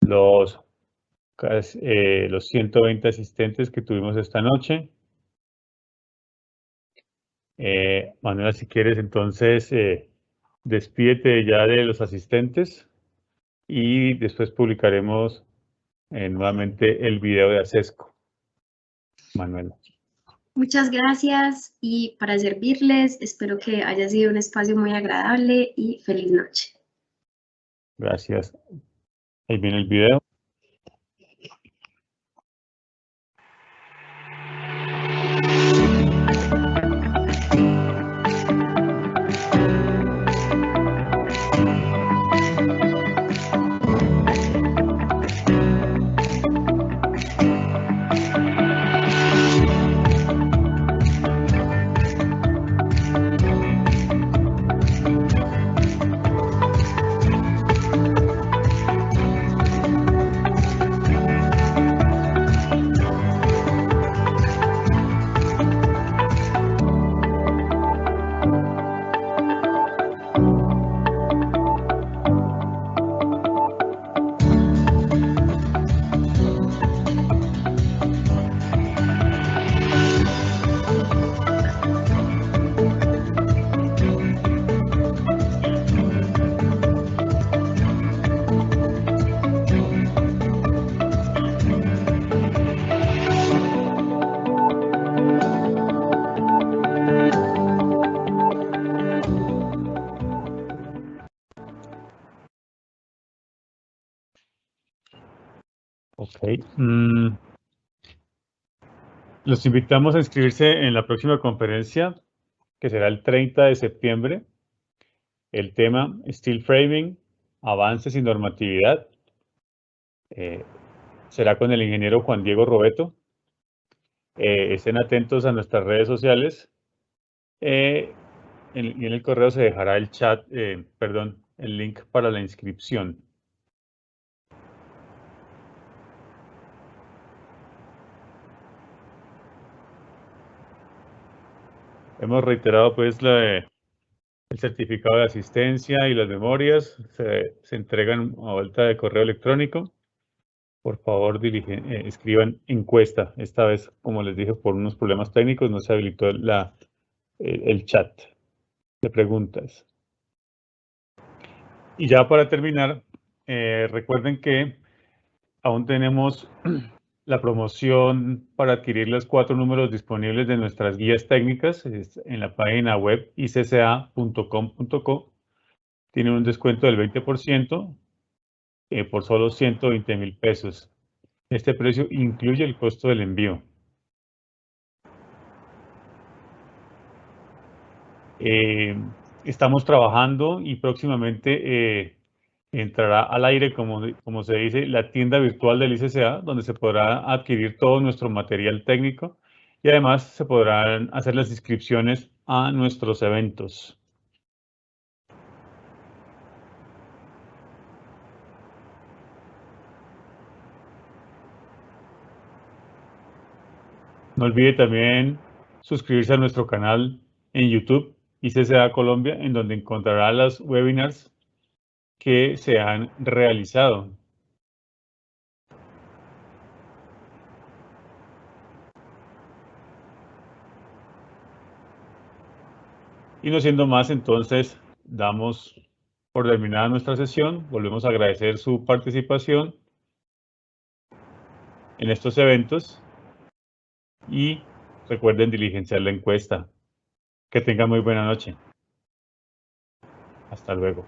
Los 120 asistentes que tuvimos esta noche. Manuela, si quieres, entonces despídete ya de los asistentes y después publicaremos nuevamente el video de ACESCO. Manuela. Muchas gracias y para servirles, espero que haya sido un espacio muy agradable y feliz noche. Gracias. Ahí viene el video. Los invitamos a inscribirse en la próxima conferencia, que será el 30 de septiembre. El tema Steel Framing, avances y normatividad. Será con el ingeniero Juan Diego Robeto. Estén atentos a nuestras redes sociales. Y en el correo se dejará el el link para la inscripción. Hemos reiterado pues el certificado de asistencia y las memorias se entregan a vuelta de correo electrónico. Por favor, escriban encuesta. Esta vez, como les dije, por unos problemas técnicos no se habilitó el chat de preguntas. Y ya para terminar, recuerden que aún tenemos la promoción para adquirir los 4 números disponibles de nuestras guías técnicas en la página web icca.com.co. Tienen un descuento del 20% por solo 120.000 pesos. Este precio incluye el costo del envío. Estamos trabajando y próximamente entrará al aire, como se dice, la tienda virtual del ICCA, donde se podrá adquirir todo nuestro material técnico y además se podrán hacer las inscripciones a nuestros eventos. No olvide también suscribirse a nuestro canal en YouTube, ICCA Colombia, en donde encontrará los webinars que se han realizado. Y no siendo más, entonces damos por terminada nuestra sesión. Volvemos a agradecer su participación en estos eventos y recuerden diligenciar la encuesta. Que tengan muy buena noche. Hasta luego.